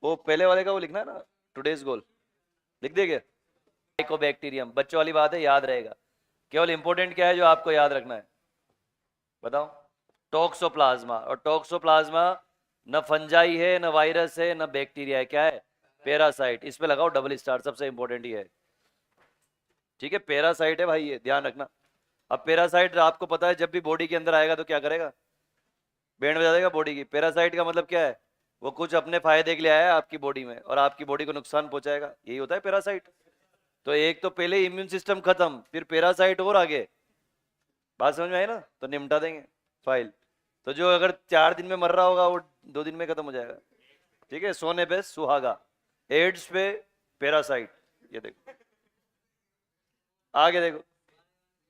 वो पहले वाले का वो लिखना है ना, टुडेज गोल लिख देंगे। माइकोबैक्टीरियम, बच्चों वाली बात है, याद रहेगा। केवल इंपॉर्टेंट क्या है जो आपको याद रखना है, बताओ? टॉक्सोप्लाज्मा। और टॉक्सोप्लाज्मा न फंजाई है, न वायरस है, न बैक्टीरिया है, क्या है? पैरासाइट। इस पे लगाओ डबल स्टार, सबसे इंपॉर्टेंट ही है। ठीक है, पैरासाइट है भाई, ये ध्यान रखना। अब पैरासाइट आपको पता है, जब भी बॉडी के अंदर आएगा तो क्या करेगा? बैंड बजा देगा बॉडी की। पैरासाइट का मतलब क्या है? वो कुछ अपने फायदे के लिए आया है आपकी बॉडी में और आपकी बॉडी को नुकसान पहुंचाएगा, यही होता है पैरासाइट। तो एक तो पहले इम्यून सिस्टम खत्म, फिर पैरासाइट और आगे। बात समझ में आई ना? तो निपटा देंगे फाइल। तो जो अगर 4 दिन में मर रहा होगा वो 2 दिन में खत्म हो जाएगा। ठीक है, सोने पे सुहागा, एड्स पे पैरासाइट। ये देखो, आगे देखो।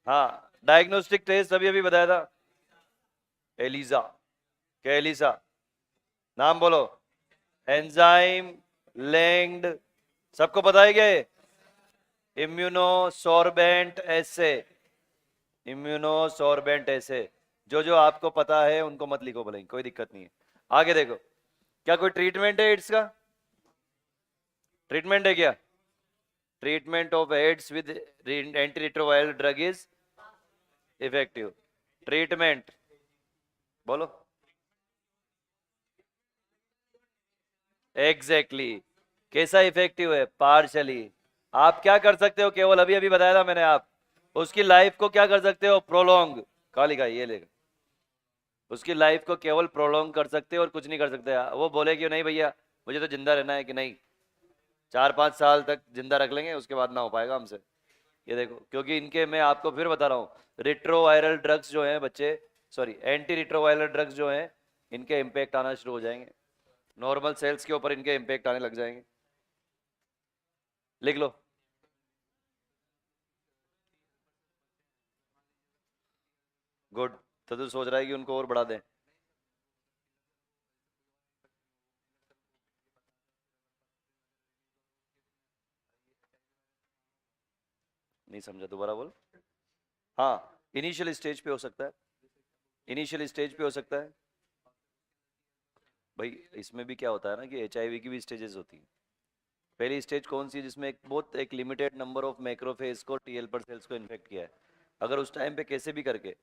हाँ, डायग्नोस्टिक टेस्ट अभी अभी बताया था, एलिसा। क्या एलिसा? नाम बोलो। एंजाइम लिंक्ड, सबको पता है क्या ये? इम्यूनो सॉर्बेंट ऐसे, इम्यूनो सॉर्बेंट ऐसे। जो जो आपको पता है उनको मत लिखो भले, कोई दिक्कत नहीं है। आगे देखो, क्या कोई ट्रीटमेंट है एड्स का? ट्रीटमेंट है क्या? Treatment of AIDS with anti retroviral drug is effective. Treatment बोलो। Exactly exactly. कैसा इफेक्टिव है? पार्शली। आप क्या कर सकते हो केवल, अभी अभी बताया था मैंने, आप उसकी लाइफ को क्या कर सकते हो? प्रोलोंग। कहा लिखा है? ये लेगा। उसकी लाइफ को केवल प्रोलोंग कर सकते हो और कुछ नहीं कर सकते। वो बोले कि नहीं भैया मुझे तो जिंदा रहना है, कि नहीं 4-5 साल तक जिंदा रख लेंगे, उसके बाद ना हो पाएगा हमसे। ये देखो, क्योंकि इनके, मैं आपको फिर बता रहा हूँ, रिट्रोवायरल ड्रग्स जो हैं बच्चे, सॉरी एंटी रिट्रोवायरल ड्रग्स जो हैं, इनके इम्पेक्ट आना शुरू हो जाएंगे, नॉर्मल सेल्स के ऊपर इनके इम्पेक्ट आने लग जाएंगे। लिख लो। गुड। तो तू सोच रहा है कि उनको और बढ़ा दें? नहीं समझा, दोबारा बोल। हाँ, इनिशियल स्टेज पे हो सकता है, इनिशियल स्टेज पे हो सकता है। भाई इसमें भी क्या होता है ना कि एचआईवी की भी स्टेजेस होती हैं। पहली स्टेज कौन सी है? जिसमें एक बहुत एक लिमिटेड नंबर ऑफ मैक्रोफेज को, टी हेल्पर सेल्स को इन्फेक्ट किया है। अगर उस टाइम पे कैसे भी करके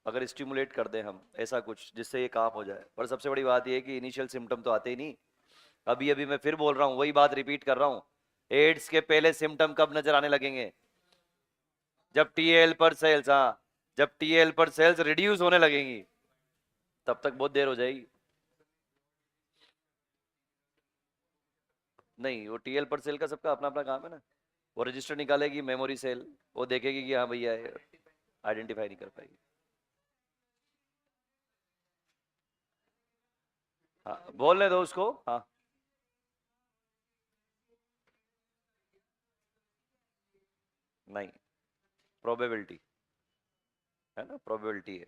अगर स्टिमुलेट कर दें हम ऐसा कुछ जिससे ये काम हो जाए, पर सबसे बड़ी बात ये है कि इनिशियल सिम्टम तो आते ही नहीं। अभी अभी मैं फिर बोल रहा हूँ, वही बात रिपीट कर रहा हूँ, एड्स के पहले सिम्टम कब नजर आने लगेंगे? जब टी हेल्पर सेल्स, हाँ, जब टी हेल्पर सेल्स रिड्यूस होने लगेंगी, तब तक बहुत देर हो जाएगी। नहीं, वो टी हेल्पर सेल का सबका अपना अपना काम है ना। वो रजिस्टर निकालेगी, मेमोरी सेल वो देखेगी कि हाँ भैया, आइडेंटिफाई नहीं कर पाएगी। हाँ, बोलने दो उसको। हाँ, नहीं, प्रोबेबिलिटी है ना, प्रोबेबिलिटी है।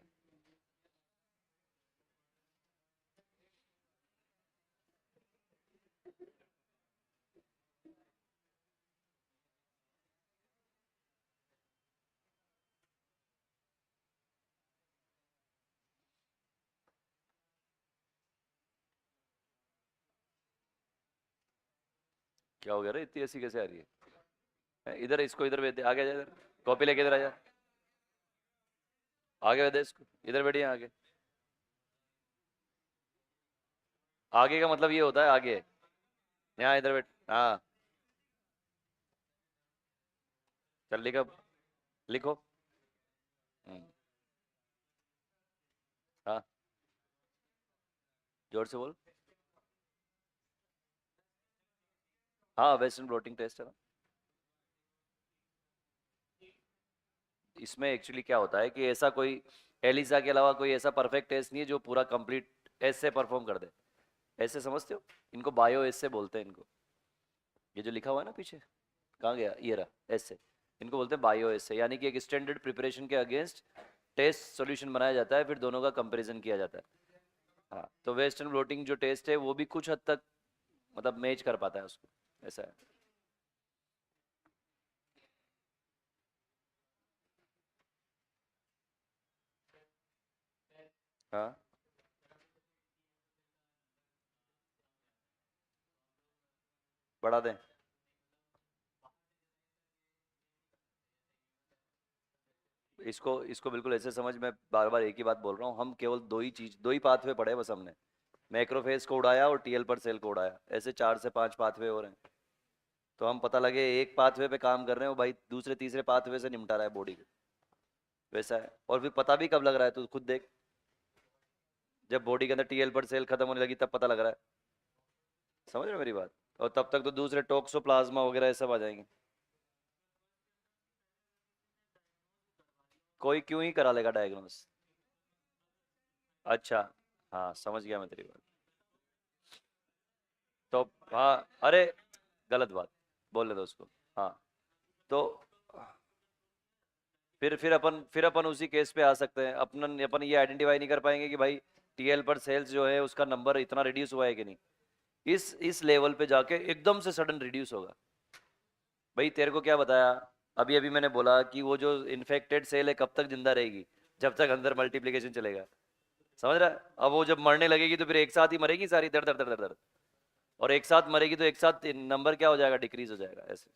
क्या हो गया रे, इतनी ऐसी कैसे आ रही है? इधर इसको इधर भेज दे, आगे जा इधर, कॉपी लेके इधर आ जा, आगे भेज दे इसको, इधर बैठिए आगे। आगे का मतलब ये होता है आगे, यहाँ इधर बैठ। हाँ, चल लिखो, लिखो। हम्म, हाँ, जोर से बोल। हाँ, वेस्टर्न ब्लोटिंग टेस्ट है ना। इसमें एक्चुअली क्या होता है कि ऐसा कोई, एलिसा के अलावा कोई ऐसा परफेक्ट टेस्ट नहीं है जो पूरा कंप्लीट ऐसे परफॉर्म कर दे। ऐसे समझते हो? इनको बायो ऐसे बोलते हैं इनको। ये जो लिखा हुआ है ना पीछे, कहाँ गया ये रहा, ऐसे। इनको बोलते हैं बायो ऐसे, यानी कि एक स्टैंडर्ड प्रिपरेशन के अगेंस्ट टेस्ट सॉल्यूशन बनाया जाता है, फिर दोनों का कंपैरिजन किया जाता है। हाँ, तो वेस्टर्न ब्लोटिंग जो टेस्ट है वो भी कुछ हद तक मतलब मैच कर पाता है उसको, ऐसा है। हाँ, बढ़ा दें? इसको इसको बिल्कुल ऐसे समझ, मैं बार बार एक ही बात बोल रहा हूँ, हम केवल दो ही पाथवे पढ़े बस हमने। मैक्रोफेज को उड़ाया और टीएल पर सेल को उड़ाया, ऐसे 4 से 5 पाथवे हो रहे हैं। तो हम पता लगे एक पाथवे पे काम कर रहे हैं, वो भाई दूसरे तीसरे पाथवे से निपटा रहा है बॉडी को, वैसा है। और फिर पता भी कब लग रहा है, तू खुद देख, जब बॉडी के अंदर टीएल पर सेल खत्म होने लगी तब पता लग रहा है। समझ रहे हो मेरी बात? और तब तक तो दूसरे टॉक्सोप्लाज्मा वगैरह ये सब आ जाएंगे। कोई क्यों ही करा लेगा डायग्नोस। अच्छा, हाँ समझ गया मैं तेरी बात। तो हाँ, अरे गलत बात, बोल दो उसको। हाँ, तो फिर अपन उसी केस पे आ सकते हैं। अपन ये आइडेंटिफाई नहीं कर पाएंगे कि भाई टीएल पर सेल्स जो है उसका नंबर इतना रिड्यूस हुआ है कि नहीं। इस लेवल पे जाके एकदम से सडन रिड्यूस होगा। भाई तेरे को क्या बताया, अभी अभी मैंने बोला कि वो जो इन्फेक्टेड सेल है कब तक जिंदा रहेगी, जब तक अंदर मल्टीप्लिकेशन चलेगा। समझ रहा है? अब वो जब मरने लगेगी तो फिर एक साथ ही मरेगी सारी, दर दर दर दर दर। और एक साथ मरेगी तो एक साथ नंबर क्या हो जाएगा, डिक्रीज हो जाएगा ऐसे।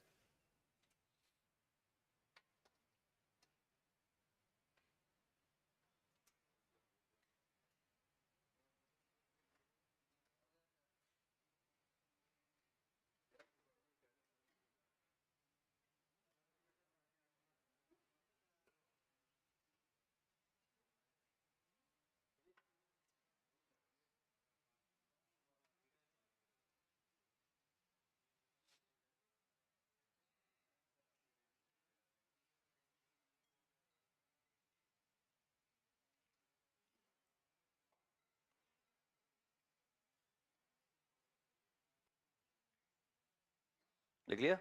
लिख लिया?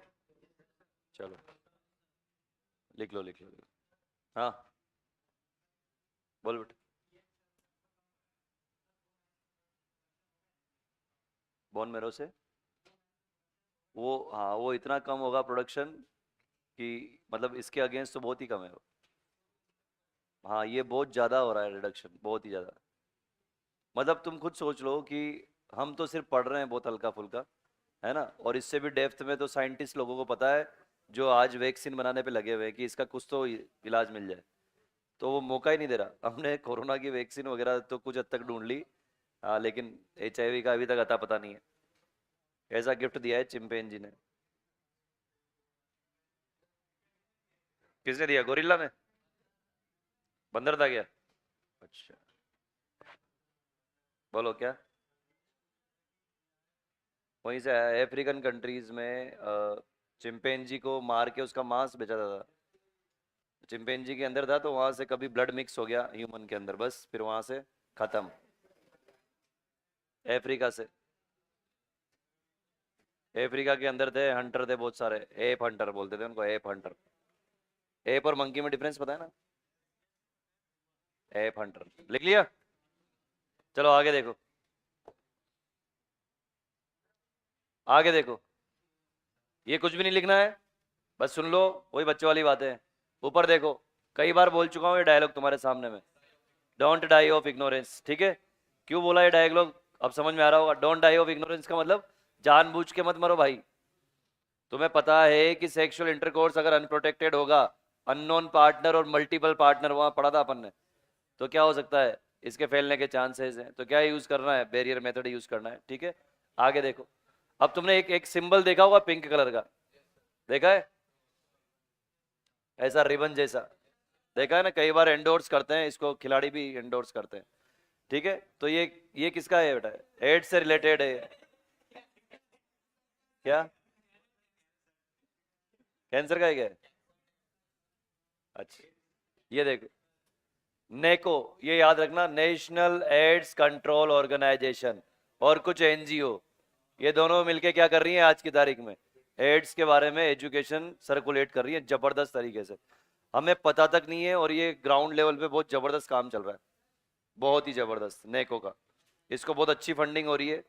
चलो, लिख लो लिख लो लिख लो। हाँ, बोल बेटा। बोन मेरो से वो, हाँ वो इतना कम होगा प्रोडक्शन कि मतलब इसके अगेंस्ट तो बहुत ही कम है वो। हाँ ये बहुत ज़्यादा हो रहा है रिडक्शन, बहुत ही ज़्यादा। मतलब तुम खुद सोच लो कि हम तो सिर्फ पढ़ रहे हैं बहुत हल्का फुल्का, है ना, और इससे भी डेप्थ में तो साइंटिस्ट लोगों को पता है, जो आज वैक्सीन बनाने पे लगे हुए हैं कि इसका कुछ तो इलाज मिल जाए। तो वो मौका ही नहीं दे रहा। हमने कोरोना की वैक्सीन वगैरह तो कुछ हद तक ढूंढ ली, हाँ, लेकिन HIV का अभी तक अता पता नहीं है। ऐसा गिफ्ट दिया है चिंपैंजी ने। किसने दिया, गोरिल्ला ने? बंदर था क्या? अच्छा, बोलो क्या। वहीं से आया, अफ्रीकन कंट्रीज में चिंपैंजी को मार के उसका मांस बेचा जाता था। चिंपैंजी के अंदर था तो वहां से कभी ब्लड मिक्स हो गया ह्यूमन के अंदर, बस फिर वहां से खत्म। अफ्रीका से, अफ्रीका के अंदर थे, हंटर थे बहुत सारे, एप हंटर बोलते थे उनको, एप हंटर। एप और मंकी में डिफरेंस पता है ना? एप हंटर, लिख लिया? चलो आगे देखो, आगे देखो। ये कुछ भी नहीं लिखना है, बस सुन लो, वही बच्चों वाली बातें हैं। ऊपर देखो, कई बार बोल चुका हूँ ये डायलॉग तुम्हारे सामने में, डोंट डाई ऑफ इग्नोरेंस, ठीक है? क्यों बोला ये डायलॉग, अब समझ में आ रहा होगा। डोंट डाई ऑफ इग्नोरेंस का मतलब जानबूझ के मत मरो भाई। तुम्हें पता है कि सेक्सुअल इंटरकोर्स अगर अनप्रोटेक्टेड होगा, अननोन पार्टनर और मल्टीपल पार्टनर, वहां पढ़ा था अपन ने, तो क्या हो सकता है, इसके फैलने के चांसेस हैं। तो क्या यूज करना है, बैरियर मेथड यूज करना है, ठीक है? आगे देखो। अब तुमने एक एक सिंबल देखा होगा पिंक कलर का, देखा है? ऐसा रिबन जैसा, देखा है ना, कई बार एंडोर्स करते हैं इसको, खिलाड़ी भी एंडोर्स करते हैं, ठीक है? तो ये किसका है बेटा? एड्स से रिलेटेड है। क्या? कैंसर का है क्या? अच्छा, ये देखो, नेको, ये याद रखना, नेशनल एड्स कंट्रोल ऑर्गेनाइजेशन, और कुछ एनजीओ, ये दोनों मिलके क्या कर रही हैं आज की तारीख में, एड्स के बारे में एजुकेशन सर्कुलेट कर रही है जबरदस्त तरीके से। हमें पता तक नहीं है, और ये ग्राउंड लेवल पे बहुत जबरदस्त काम चल रहा है, बहुत ही जबरदस्त नेको का। इसको बहुत अच्छी फंडिंग हो रही है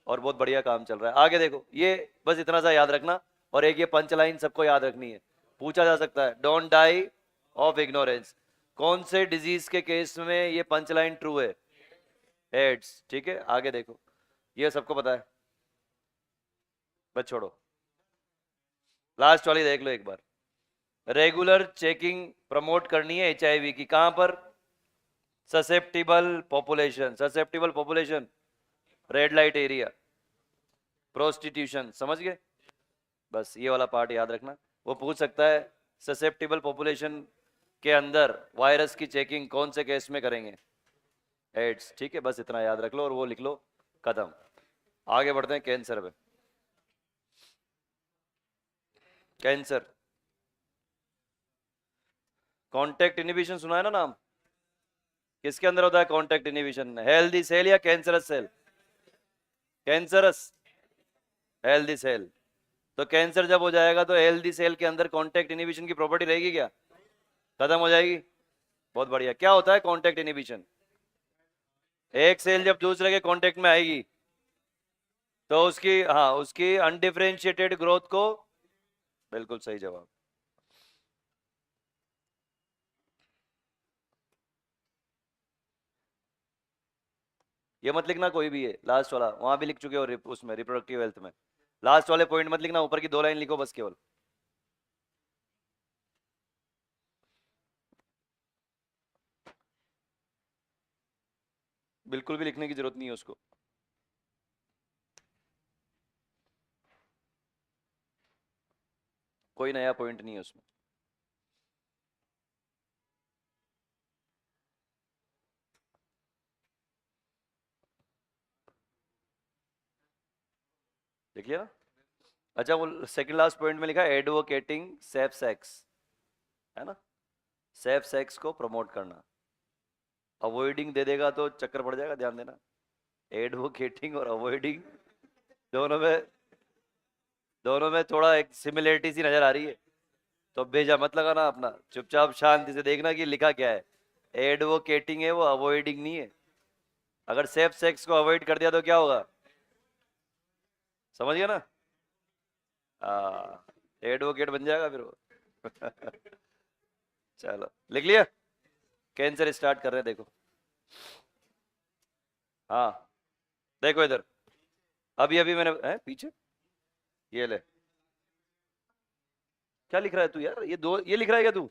और बहुत बढ़िया काम चल रहा है। आगे देखो, ये बस इतना सा याद रखना, और एक ये पंच लाइन सबको याद रखनी है, पूछा जा सकता है, डोंट डाई ऑफ इग्नोरेंस। कौन से डिजीज के केस में ये पंच लाइन ट्रू है? एड्स, ठीक है? आगे देखो, ये सबको पता है। बस छोड़ो, लास्ट वाली देख लो एक बार। रेगुलर चेकिंग प्रमोट करनी है HIV की, कहां पर? Susceptible population, susceptible population, red light area, prostitution, समझ गए? बस ये वाला पार्ट याद रखना। वो पूछ सकता है ससेप्टिबल पॉपुलेशन के अंदर वायरस की चेकिंग कौन से केस में करेंगे? एड्स, ठीक है, बस इतना याद रख लो और वो लिख लो, खत्म। आगे बढ़ते हैं कैंसर पे। कैंसर, कॉन्टेक्ट इनहिबिशन सुना है ना नाम? किसके अंदर होता है कॉन्टेक्ट इनहिबिशन? हेल्दी सेल या cancerous cell? Cancerous, healthy cell. तो कैंसर जब हो जाएगा तो हेल्दी सेल के अंदर कॉन्टेक्ट इनहिबिशन की प्रॉपर्टी रहेगी क्या? खत्म हो जाएगी। बहुत बढ़िया। क्या होता है कॉन्टेक्ट इनहिबिशन? एक सेल जब दूसरे के कॉन्टेक्ट में आएगी तो उसकी, हाँ, उसकी अनडिफरेंशिएटेड ग्रोथ को, बिल्कुल सही जवाब। ये मत लिखना कोई भी है, लास्ट वाला वहां भी लिख चुके हो, उसमें रिप्रोडक्टिव हेल्थ में। लास्ट वाले पॉइंट मत लिखना, ऊपर की 2 लाइन लिखो बस केवल। बिल्कुल भी लिखने की जरूरत नहीं है उसको। कोई नया पॉइंट नहीं है उसमें। लिख लिया ना? अच्छा, वो सेकंड लास्ट पॉइंट में लिखा है एडवोकेटिंग सेफ सेक्स, है ना? सेफ सेक्स को प्रमोट करना। अवॉइडिंग दे देगा तो चक्कर पड़ जाएगा, ध्यान देना। एडवोकेटिंग और अवॉइडिंग दोनों में, दोनों में थोड़ा एक सिमिलरिटी सी नजर आ रही है। तो भेजा मत लगाना अपना, चुपचाप शांति से देखना कि लिखा क्या है। एडवोकेटिंग है वो, अवॉइडिंग नहीं है। अगर सेफ सेक्स को अवॉइड कर दिया तो क्या होगा? समझ गया ना? एडवोकेट बन जाएगा फिर वो। चलो लिख लिया। कैंसर स्टार्ट कर रहे हैं, देखो। हाँ, देखो इधर, अभी अभी मैंने पीछे, ये ले। क्या लिख रहा है तू यार? ये लिख रहा है क्या तू?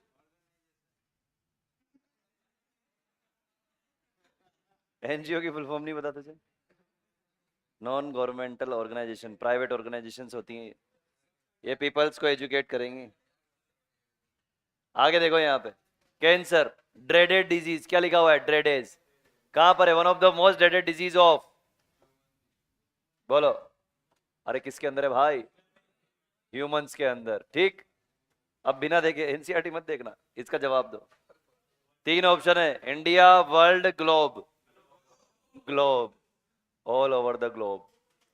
NGO की फुल फॉर्म नहीं पता तुझे? Non governmental organization, private organizations होती हैं, ये पीपल्स को एजुकेट करेंगी। आगे देखो यहाँ पे, कैंसर ड्रेडेड डिजीज, क्या लिखा हुआ है? ड्रेडेज। कहां पर है? One of the most dreaded disease of, बोलो। अरे किसके अंदर है भाई? ह्यूमंस के अंदर, ठीक। अब बिना देखे एनसीईआरटी मत देखना, इसका जवाब दो। 3 ऑप्शन है, India, world, globe. Globe, all over the globe.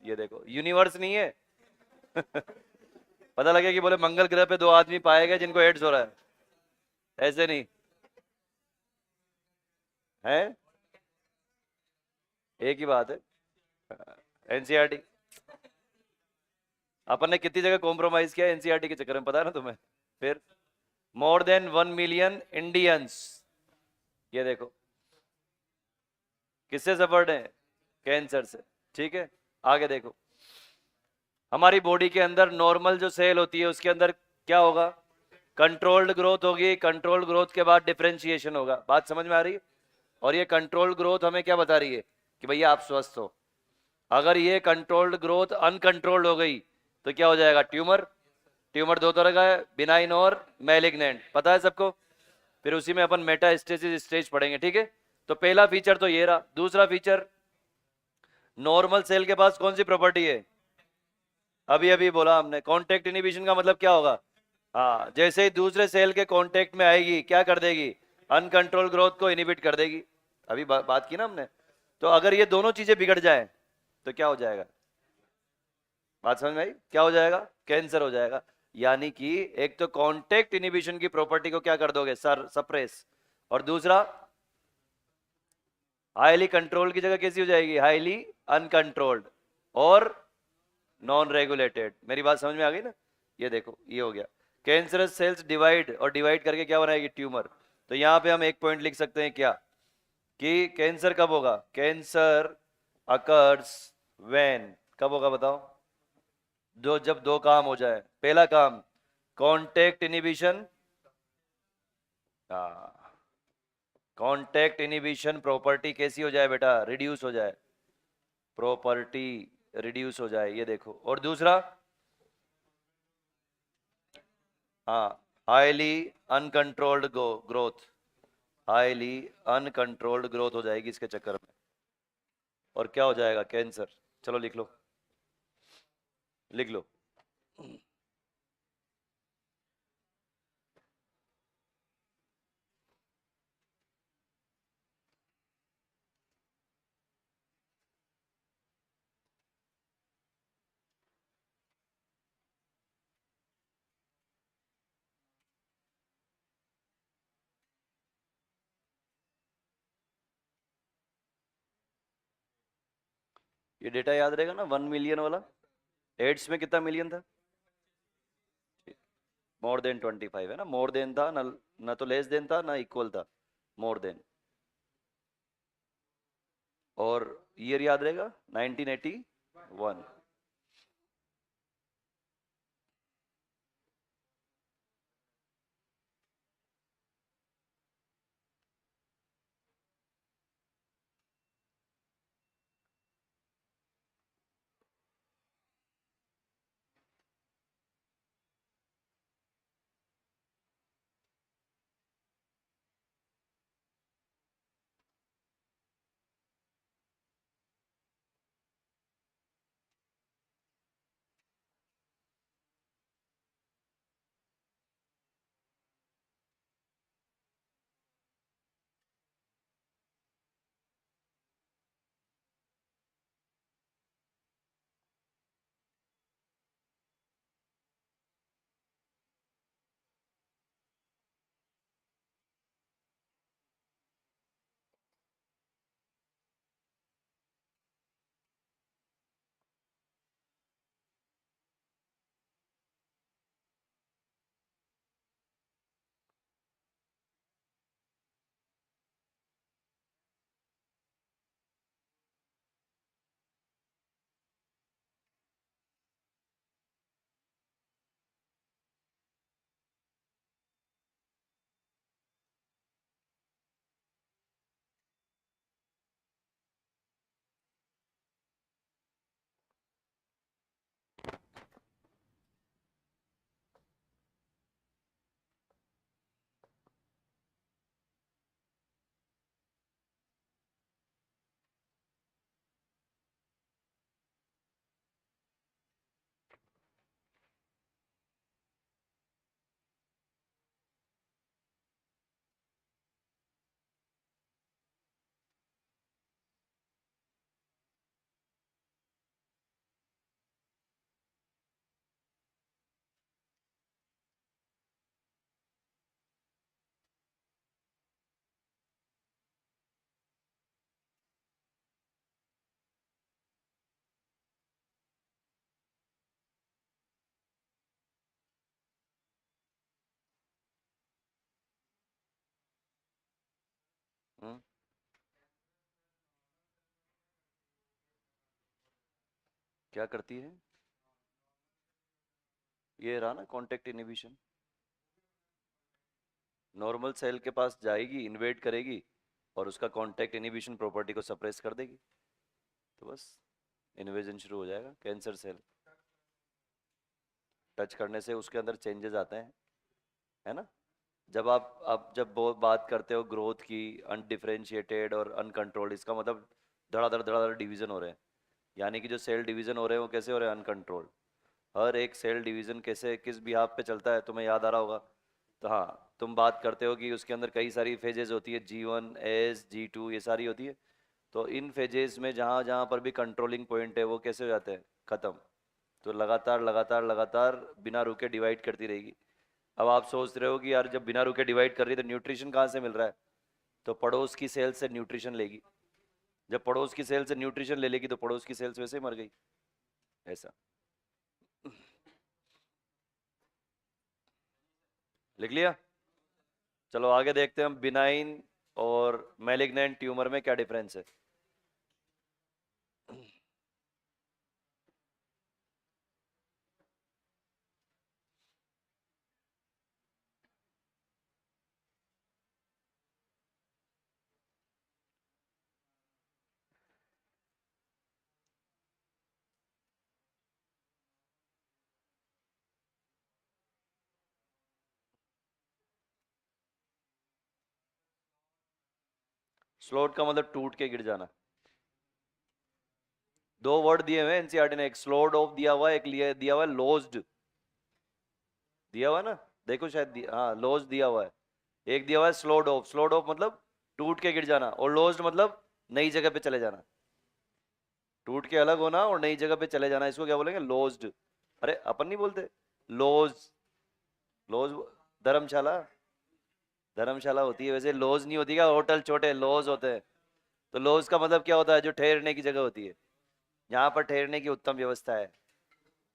ये देखो, यूनिवर्स नहीं है। पता लगे कि बोले मंगल ग्रह पे 2 आदमी पाए गए जिनको एड्स हो रहा है, ऐसे नहीं है। एक ही बात है। एनसीईआरटी, अपन ने कितनी जगह कॉम्प्रोमाइज किया एनसीईआरटी के चक्कर में, पता है ना तुम्हें? फिर मोर देन 1 मिलियन इंडियंस, ये देखो किससे सफर्ड है? कैंसर से, ठीक है। आगे देखो, हमारी बॉडी के अंदर नॉर्मल जो सेल होती है उसके अंदर क्या होगा? कंट्रोल्ड ग्रोथ होगी। कंट्रोल्ड ग्रोथ के बाद डिफरेंशिएशन होगा। बात समझ में आ रही है? और ये कंट्रोल्ड ग्रोथ हमें क्या बता रही है? कि भैया आप स्वस्थ हो। अगर ये कंट्रोल्ड ग्रोथ अनकंट्रोल्ड हो गई तो क्या हो जाएगा? ट्यूमर। ट्यूमर 2 तरह का है, बिनाइन और मैलिग्नेंट, पता है सबको? फिर उसी में अपन मेटास्टेसिस स्टेज पढ़ेंगे, ठीक है। तो पहला फीचर तो ये रहा। दूसरा फीचर, नॉर्मल सेल के पास कौन सी प्रॉपर्टी है? अभी अभी बोला हमने, कांटेक्ट इनहिबिशन का मतलब क्या होगा? हाँ, जैसे ही दूसरे सेल के कांटेक्ट में आएगी क्या कर देगी? अनकंट्रोल ग्रोथ को इनहिबिट कर देगी। अभी बात की ना हमने। तो अगर ये दोनों चीजें बिगड़ जाए तो क्या हो जाएगा? बात समझ में आई? क्या हो जाएगा? कैंसर हो जाएगा। यानी कि एक तो कांटेक्ट इनहिबिशन की प्रॉपर्टी को क्या कर दोगे? Sir suppress. और दूसरा, हाईली कंट्रोल्ड की जगह कैसी हो जाएगी? हाईली अनकंट्रोल्ड और नॉन रेगुलेटेड। मेरी बात समझ में आ गई ना? ये देखो, ये हो गया। कैंसरस सेल्स डिवाइड, और डिवाइड करके क्या बनाएगी? ट्यूमर। तो यहां पे हम एक पॉइंट लिख सकते हैं क्या, कि कैंसर कब होगा? कैंसर अकर्स व्हेन, कब होगा बताओ? जब दो काम हो जाए, पहला काम contact inhibition, contact inhibition property कैसी हो जाए बेटा, रिड्यूस हो जाए, प्रॉपर्टी रिड्यूस हो जाए, ये देखो। और दूसरा, हाँ, highly uncontrolled growth, highly uncontrolled growth हो जाएगी इसके चक्कर में। और क्या हो जाएगा, कैंसर। चलो लिख लो, लिख लो। ये डेटा याद रहेगा ना, 1 मिलियन वाला। एड्स में कितना मिलियन था, मोर देन 25 है ना, मोर देन था ना, ना तो लेस देन था ना इक्वल था, मोर देन। और ईयर याद रहेगा 1981। क्या करती है, ये रहा ना कांटेक्ट इनहिबिशन। नॉर्मल सेल के पास जाएगी, इन्वेट करेगी, और उसका कांटेक्ट इनहिबिशन प्रॉपर्टी को सप्रेस कर देगी, तो बस इन्वेजन शुरू हो जाएगा। कैंसर सेल टच करने से उसके अंदर चेंजेस आते हैं, है ना। जब आप जब बहुत बात करते हो ग्रोथ की, अनडिफरेंशिएटेड और अनकंट्रोल्ड, इसका मतलब धड़ाधड़ डिवीजन हो रहे हैं। यानी कि जो सेल डिवीजन हो रहे हैं वो कैसे हो रहे हैं, अनकंट्रोल्ड। हर एक सेल डिवीजन कैसे किस बिहाफ पे चलता है तुम्हें याद आ रहा होगा। तो हाँ, तुम बात करते हो कि उसके अंदर कई सारी फेजेस होती है, G1 S G2 ये सारी होती है। तो इन फेजेस में जहाँ जहाँ पर भी कंट्रोलिंग पॉइंट है वो कैसे हो जाते हैं, ख़त्म। तो लगातार लगातार लगातार बिना रुके डिवाइड करती रहेगी। अब आप सोच रहे हो कि यार जब बिना रुके डिवाइड कर रही है तो न्यूट्रिशन कहाँ से मिल रहा है, तो पड़ोस की सेल से न्यूट्रिशन लेगी। जब पड़ोस की सेल से न्यूट्रिशन ले लेगी तो पड़ोस की सेल्स वैसे ही मर गई, ऐसा। लिख लिया। चलो आगे देखते हैं हम, बिनाइन और मैलिग्नेंट ट्यूमर में क्या डिफरेंस है। स्लोड का मतलब टूट के गिर जाना। दो वर्ड दिए हुए एनसीईआरटी ने, एक स्लोड ऑफ दिया हुआ है, एक दिया हुआ है लॉज्ड, दिया हुआ है ना, देखो शायद हाँ लॉज्ड दिया हुआ है, एक दिया हुआ है स्लोड ऑफ। स्लोड ऑफ मतलब टूट के गिर जाना, और लॉज्ड मतलब नई जगह पे चले जाना, टूट के अलग होना और नई जगह पे चले जाना, इसको क्या बोलेंगे? लॉज्ड। अरे अपन नहीं बोलते लॉज, लॉज धर्मशाला, धर्मशाला होती है वैसे, लॉज नहीं होती क्या? होटल छोटे लॉज होते हैं। तो लॉज का मतलब क्या होता है? जो ठहरने की जगह होती है, यहाँ पर ठहरने की उत्तम व्यवस्था है,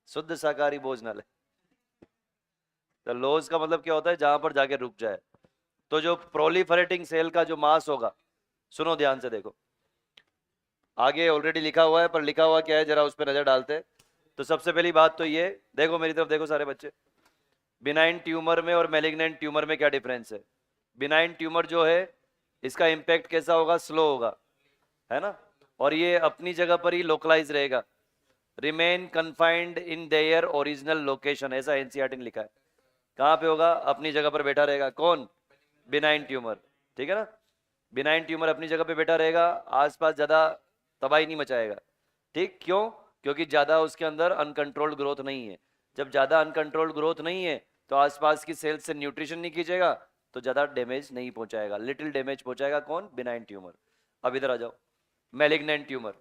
शुद्ध शाकाहारी भोजनालय। तो लॉज का मतलब क्या होता है? जहां पर जाके रुक जाए। तो जो प्रोलिफरेटिंग सेल का जो मास होगा, सुनो ध्यान से देखो, आगे ऑलरेडी लिखा हुआ है, पर लिखा हुआ क्या है जरा उस पर नजर डालते हैं। तो सबसे पहली बात तो ये देखो, मेरी तरफ देखो सारे बच्चे, बिनाइन ट्यूमर में और मैलिग्नेंट ट्यूमर में क्या डिफरेंस है? बिनाइन ट्यूमर जो है इसका इम्पैक्ट कैसा होगा? स्लो होगा, है ना, और ये अपनी जगह पर ही लोकलाइज रहेगा, remain confined in their original location, ऐसा एनसीईआरटी ने लिखा है। कहाँ पे होगा? अपनी जगह पर बैठा रहेगा। कौन? बिनाइन ट्यूमर, ठीक है ना, बिनाइन ट्यूमर अपनी जगह पे बैठा रहेगा, आसपास ज्यादा तबाही नहीं मचाएगा। ठीक, क्यों? क्योंकि ज्यादा उसके अंदर अनकंट्रोल्ड ग्रोथ नहीं है। जब ज्यादा अनकंट्रोल्ड ग्रोथ नहीं है तो आसपास की सेल्स से न्यूट्रिशन नहीं खींचेगा, तो ज्यादा डैमेज नहीं पहुंचाएगा, लिटिल डैमेज पहुंचाएगा। कौन? Benign tumour. अब इधर आ जाओ, मैलिग्नेंट ट्यूमर।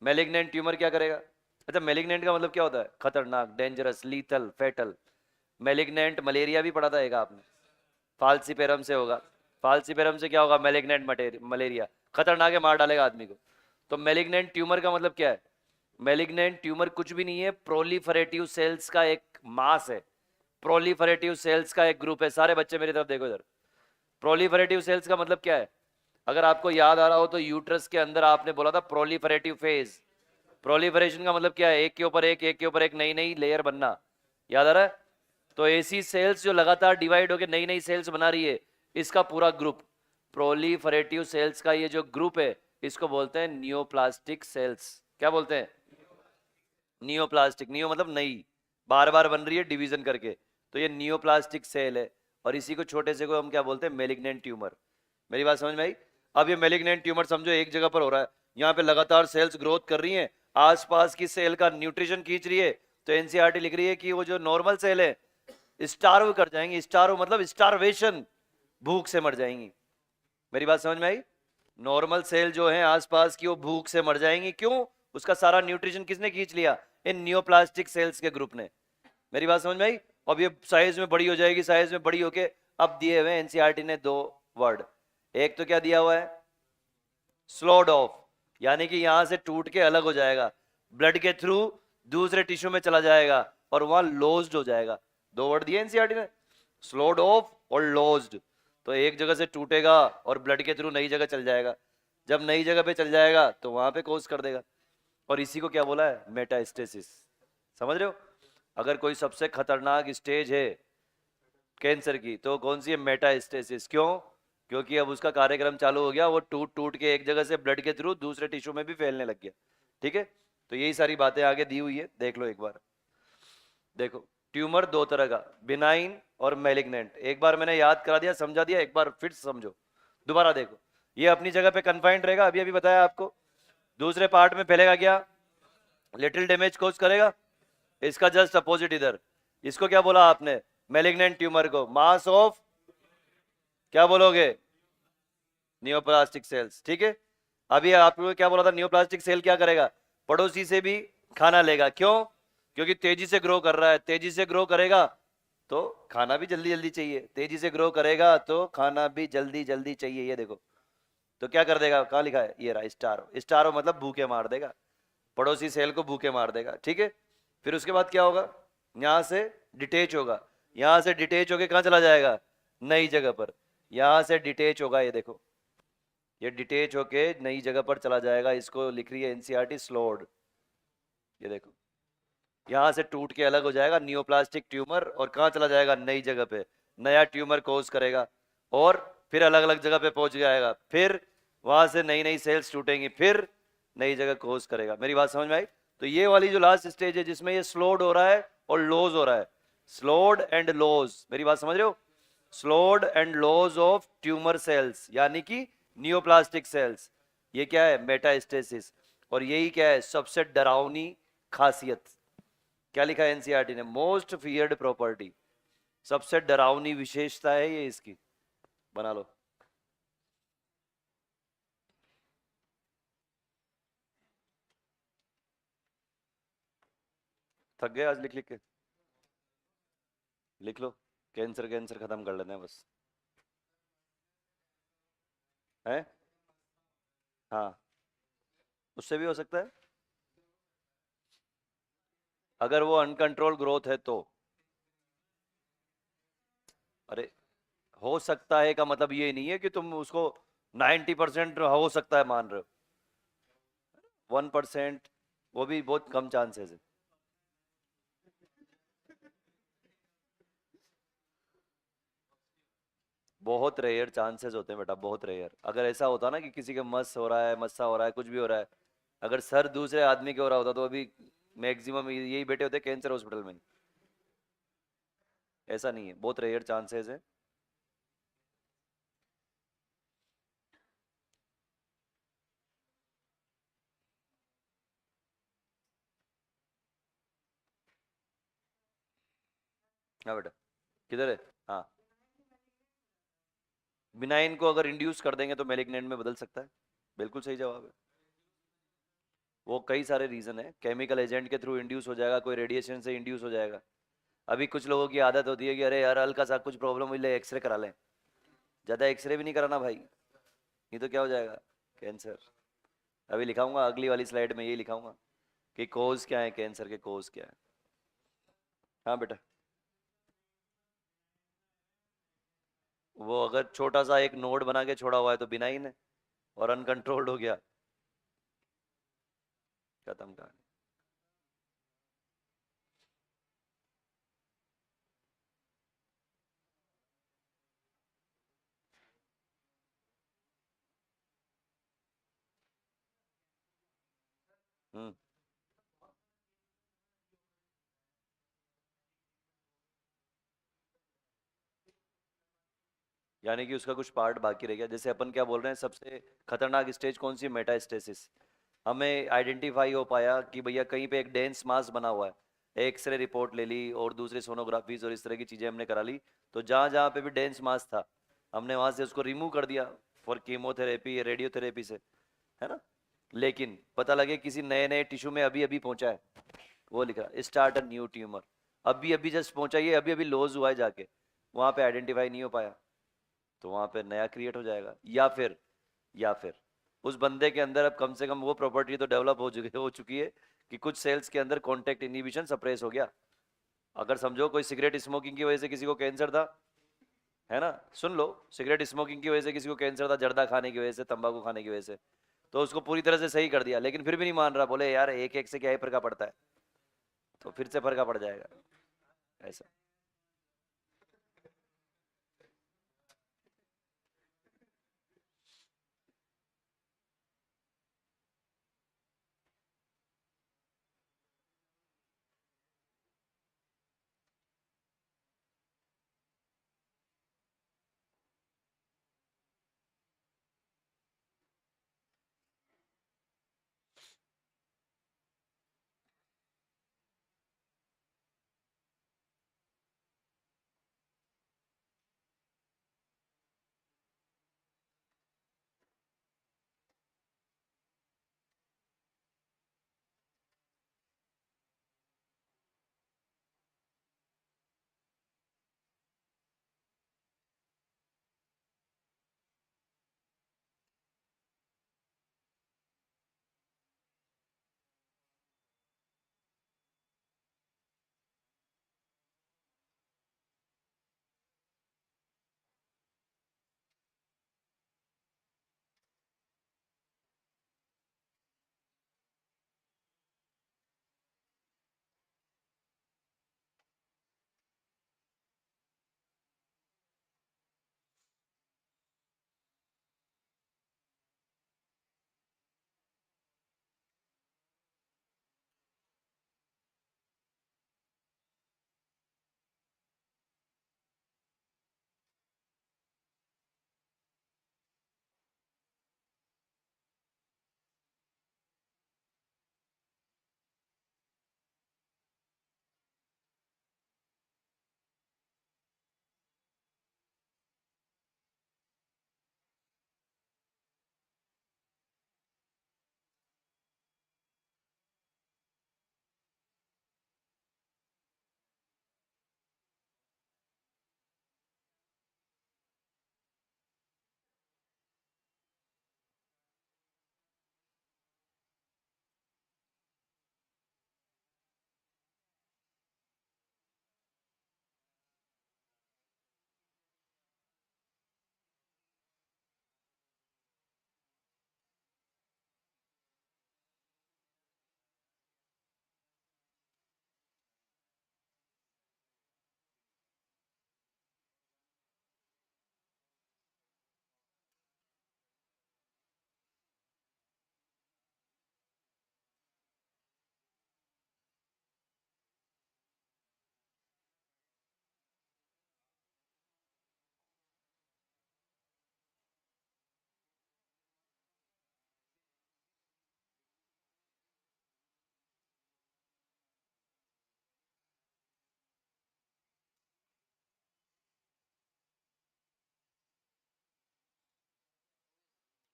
मैलिग्नेंट ट्यूमर क्या करेगा? अच्छा, मैलिग्नेंट का मतलब क्या होता है? खतरनाक, dangerous, lethal, fatal. Malignant malaria भी पढ़ा था एक आपने, फाल्सीपेरम से होगा। फाल्सीपेरम से क्या होगा? मैलिग्नेंट मलेरिया, खतरनाक है, मार डालेगा आदमी को। तो मैलिग्नेंट ट्यूमर का मतलब क्या है? मैलिग्नेंट ट्यूमर कुछ भी नहीं है, प्रोलिफरेटिव सेल्स का एक मास है, प्रोलिफरेटिव सेल्स का एक ग्रुप है। सारे बच्चे मेरी तरफ देखो इधर, प्रोलिफरेटिव सेल्स का मतलब क्या है? अगर आपको याद आ रहा हो तो यूट्रस के अंदर आपने बोला था प्रोलिफरेटिव फेज। प्रोलिफरेशन का मतलब क्या है? एक के ऊपर एक नई नई लेयर बनना, याद आ रहा है? तो ऐसी सेल्स जो लगातार डिवाइड होकर नई नई सेल्स बना रही है, इसका पूरा ग्रुप, प्रोलिफरेटिव सेल्स का ये जो ग्रुप है, इसको बोलते हैं नियोप्लास्टिक सेल्स। क्या बोलते हैं? नियोप्लास्टिक। नियो मतलब नई, बार बार बन रही है डिवीजन करके, तो ये नियोप्लास्टिक सेल है। और इसी को छोटे से को हम क्या बोलते हैं? Malignant tumour. मेरी बात समझ में आई? अब ये मैलिग्नेंट ट्यूमर समझो एक जगह पर हो रहा है, यहाँ पे लगातार सेल्स ग्रोथ कर रही हैं, आसपास की सेल का न्यूट्रिशन खींच रही है। तो एनसीईआरटी लिख रही है कि वो जो नॉर्मल सेल है स्टार्व कर जाएंगी। स्टार्व मतलब स्टारवेशन, भूख से मर जाएंगी। मेरी बात समझ में आई? नॉर्मल सेल जो है आसपास की, वो भूख से मर जाएंगी। क्यों? उसका सारा न्यूट्रिशन किसने खींच लिया? इन नियोप्लास्टिक सेल्स के ग्रुप ने। मेरी बात समझ में आई? अब ये साइज में बड़ी हो जाएगी, साइज में बड़ी होके अब दिए हुए एनसीईआरटी ने दो वर्ड, एक तो क्या दिया हुआ है? स्लोड ऑफ, यानी कि यहां से टूट के अलग हो जाएगा, ब्लड के थ्रू दूसरे टिश्यू में चला जाएगा और वहां लॉज्ड हो जाएगा। दो वर्ड दिए एनसीईआरटी ने, स्लोड ऑफ और लॉज्ड। तो एक जगह से टूटेगा और ब्लड के थ्रू नई जगह चल जाएगा, जब नई जगह पे चल जाएगा तो वहां पे कोज कर देगा। और इसी को क्या बोला है? मेटास्टेसिस। समझ रहे हो? अगर कोई सबसे खतरनाक स्टेज है कैंसर की तो कौन सी है? मेटास्टेसिस। क्यों? क्योंकि अब उसका कार्यक्रम चालू हो गया, वो टूट टूट के एक जगह से ब्लड के थ्रू दूसरे टिश्यू में भी फैलने लग गया। ठीक है, तो यही सारी बातें आगे दी हुई है, देख लो एक बार। देखो, ट्यूमर दो तरह का, बिनाइन और मैलिग्नेंट। एक बार मैंने याद करा दिया, समझा दिया, एक बार फिर समझो, दोबारा देखो। ये अपनी जगह पे कन्फाइंड रहेगा, अभी अभी बताया आपको। दूसरे पार्ट में फैलेगा क्या? लिटिल डैमेज कोज करेगा। इसका जस्ट अपोजिट इधर, इसको क्या बोला आपने? मैलिग्नेंट ट्यूमर को मास ऑफ, क्या बोलोगे? Neoplastic cells. ठीक है, अभी आपको क्या बोला था? नियोप्लास्टिक सेल क्या करेगा? पड़ोसी से भी खाना लेगा। क्यों? क्योंकि तेजी से ग्रो कर रहा है, तेजी से ग्रो करेगा तो खाना भी जल्दी जल्दी चाहिए, तेजी से ग्रो करेगा तो खाना भी जल्दी जल्दी चाहिए। ये देखो, तो क्या कर देगा? कहाँ लिखा है? ये रहा, स्टारो। स्टारो मतलब भूखे मार देगा, पड़ोसी सेल को भूखे मार देगा। ठीक है, फिर उसके बाद क्या होगा? यहां से डिटेच होगा, यहां से डिटेच होके कहां चला जाएगा? नई जगह पर। यहां से डिटेच होगा, ये देखो, ये डिटेच होके नई जगह पर चला जाएगा। इसको लिख रही है एनसीईआरटी स्लोड। ये देखो, यहां से टूट के अलग हो जाएगा नियोप्लास्टिक ट्यूमर, और कहां चला जाएगा? नई जगह पे, नया ट्यूमर कोज करेगा, और फिर अलग अलग जगह पे पहुंच जाएगा, फिर वहां से नई नई सेल्स टूटेंगी, फिर नई जगह कोज करेगा। मेरी बात समझ में आई? तो ये वाली जो लास्ट स्टेज है जिसमें ये स्लोड हो रहा है और लॉज हो रहा है, स्लोड एंड लॉज, मेरी बात समझ रहे हो? Slowed and laws of tumor cells, यानी कि नियोप्लास्टिक सेल्स, ये क्या है, मेटास्टेसिस। और यही क्या है, सबसे डरावनी खासियत, क्या लिखा है एनसीईआरटी ने, मोस्ट फियर्ड प्रॉपर्टी, सबसे डरावनी विशेषता है ये इसकी, बना लो। थक गए आज लिख लिख के, लिख लो, कैंसर कैंसर खत्म कर लेते हैं बस। है, हाँ, उससे भी हो सकता है, अगर वो अनकंट्रोल ग्रोथ है तो। अरे, हो सकता है का मतलब ये नहीं है कि तुम उसको 90% हो सकता है मान रहे हो, 1%, वो भी बहुत कम चांसेस है। बहुत रेयर चांसेस होते हैं बेटा, बहुत रेयर। अगर ऐसा होता ना कि किसी के मस हो रहा है, मस्सा हो रहा है, कुछ भी हो रहा है, अगर सर दूसरे आदमी के हो रहा होता तो अभी मैक्सिमम यही बैठे होते कैंसर हॉस्पिटल में। ऐसा नहीं है, बहुत रेयर चांसेस है। हाँ बेटा, किधर है, हाँ। बिनाइन को अगर इंड्यूस कर देंगे तो मेलिग्नेंट में बदल सकता है, बिल्कुल सही जवाब है। वो कई सारे रीजन है, केमिकल एजेंट के थ्रू इंड्यूस हो जाएगा, कोई रेडिएशन से इंड्यूस हो जाएगा। अभी कुछ लोगों की आदत होती है कि अरे यार हल्का सा कुछ प्रॉब्लम हुई, ले एक्सरे करा लें। ज़्यादा एक्सरे भी नहीं कराना भाई, नहीं तो क्या हो जाएगा, कैंसर। अभी लिखाऊंगा अगली वाली स्लाइड में, यही लिखाऊंगा कि कोज क्या है, कैंसर के कोज क्या है। हाँ बेटा, वो अगर छोटा सा एक नोड बना के छोड़ा हुआ है तो बिनाइन है, और अनकंट्रोल्ड हो गया, खत्म कहानी। हम्म, यानी कि उसका कुछ पार्ट बाकी रह गया। जैसे अपन क्या बोल रहे हैं, सबसे खतरनाक स्टेज कौन सी, मेटास्टेसिस। हमें आइडेंटिफाई हो पाया कि भैया कहीं पे एक डेंस मास बना हुआ है, एक्सरे रिपोर्ट ले ली और दूसरे सोनोग्राफीज और इस तरह की चीज़ें हमने करा ली, तो जहाँ जहाँ पे भी डेंस मास था हमने वहाँ से उसको रिमूव कर दिया फॉर कीमोथेरेपी, रेडियोथेरेपी से, है ना। लेकिन पता लगे किसी नए नए टिश्यू में अभी अभी पहुंचा है, वो लिखा स्टार्ट अ न्यू ट्यूमर, अभी अभी जस्ट पहुंचा, ये अभी अभी लॉज हुआ है जाके, वहाँ पे आइडेंटिफाई नहीं हो पाया, तो वहाँ पे नया क्रिएट हो जाएगा। या फिर उस बंदे के अंदर अब कम से कम वो प्रॉपर्टी तो डेवलप हो चुकी है कि कुछ सेल्स के अंदर कॉन्टेक्ट इनहिबिशन सप्रेस हो गया। अगर समझो कोई सिगरेट स्मोकिंग की वजह से किसी को कैंसर था, है ना, सुन लो, सिगरेट स्मोकिंग की वजह से किसी को कैंसर था, जर्दा खाने की वजह से, तंबाकू खाने की वजह से, तो उसको पूरी तरह से सही कर दिया, लेकिन फिर भी नहीं मान रहा, बोले यार एक एक से क्या ही फर्क पड़ता है, तो फिर से फर्क पड़ जाएगा, ऐसा।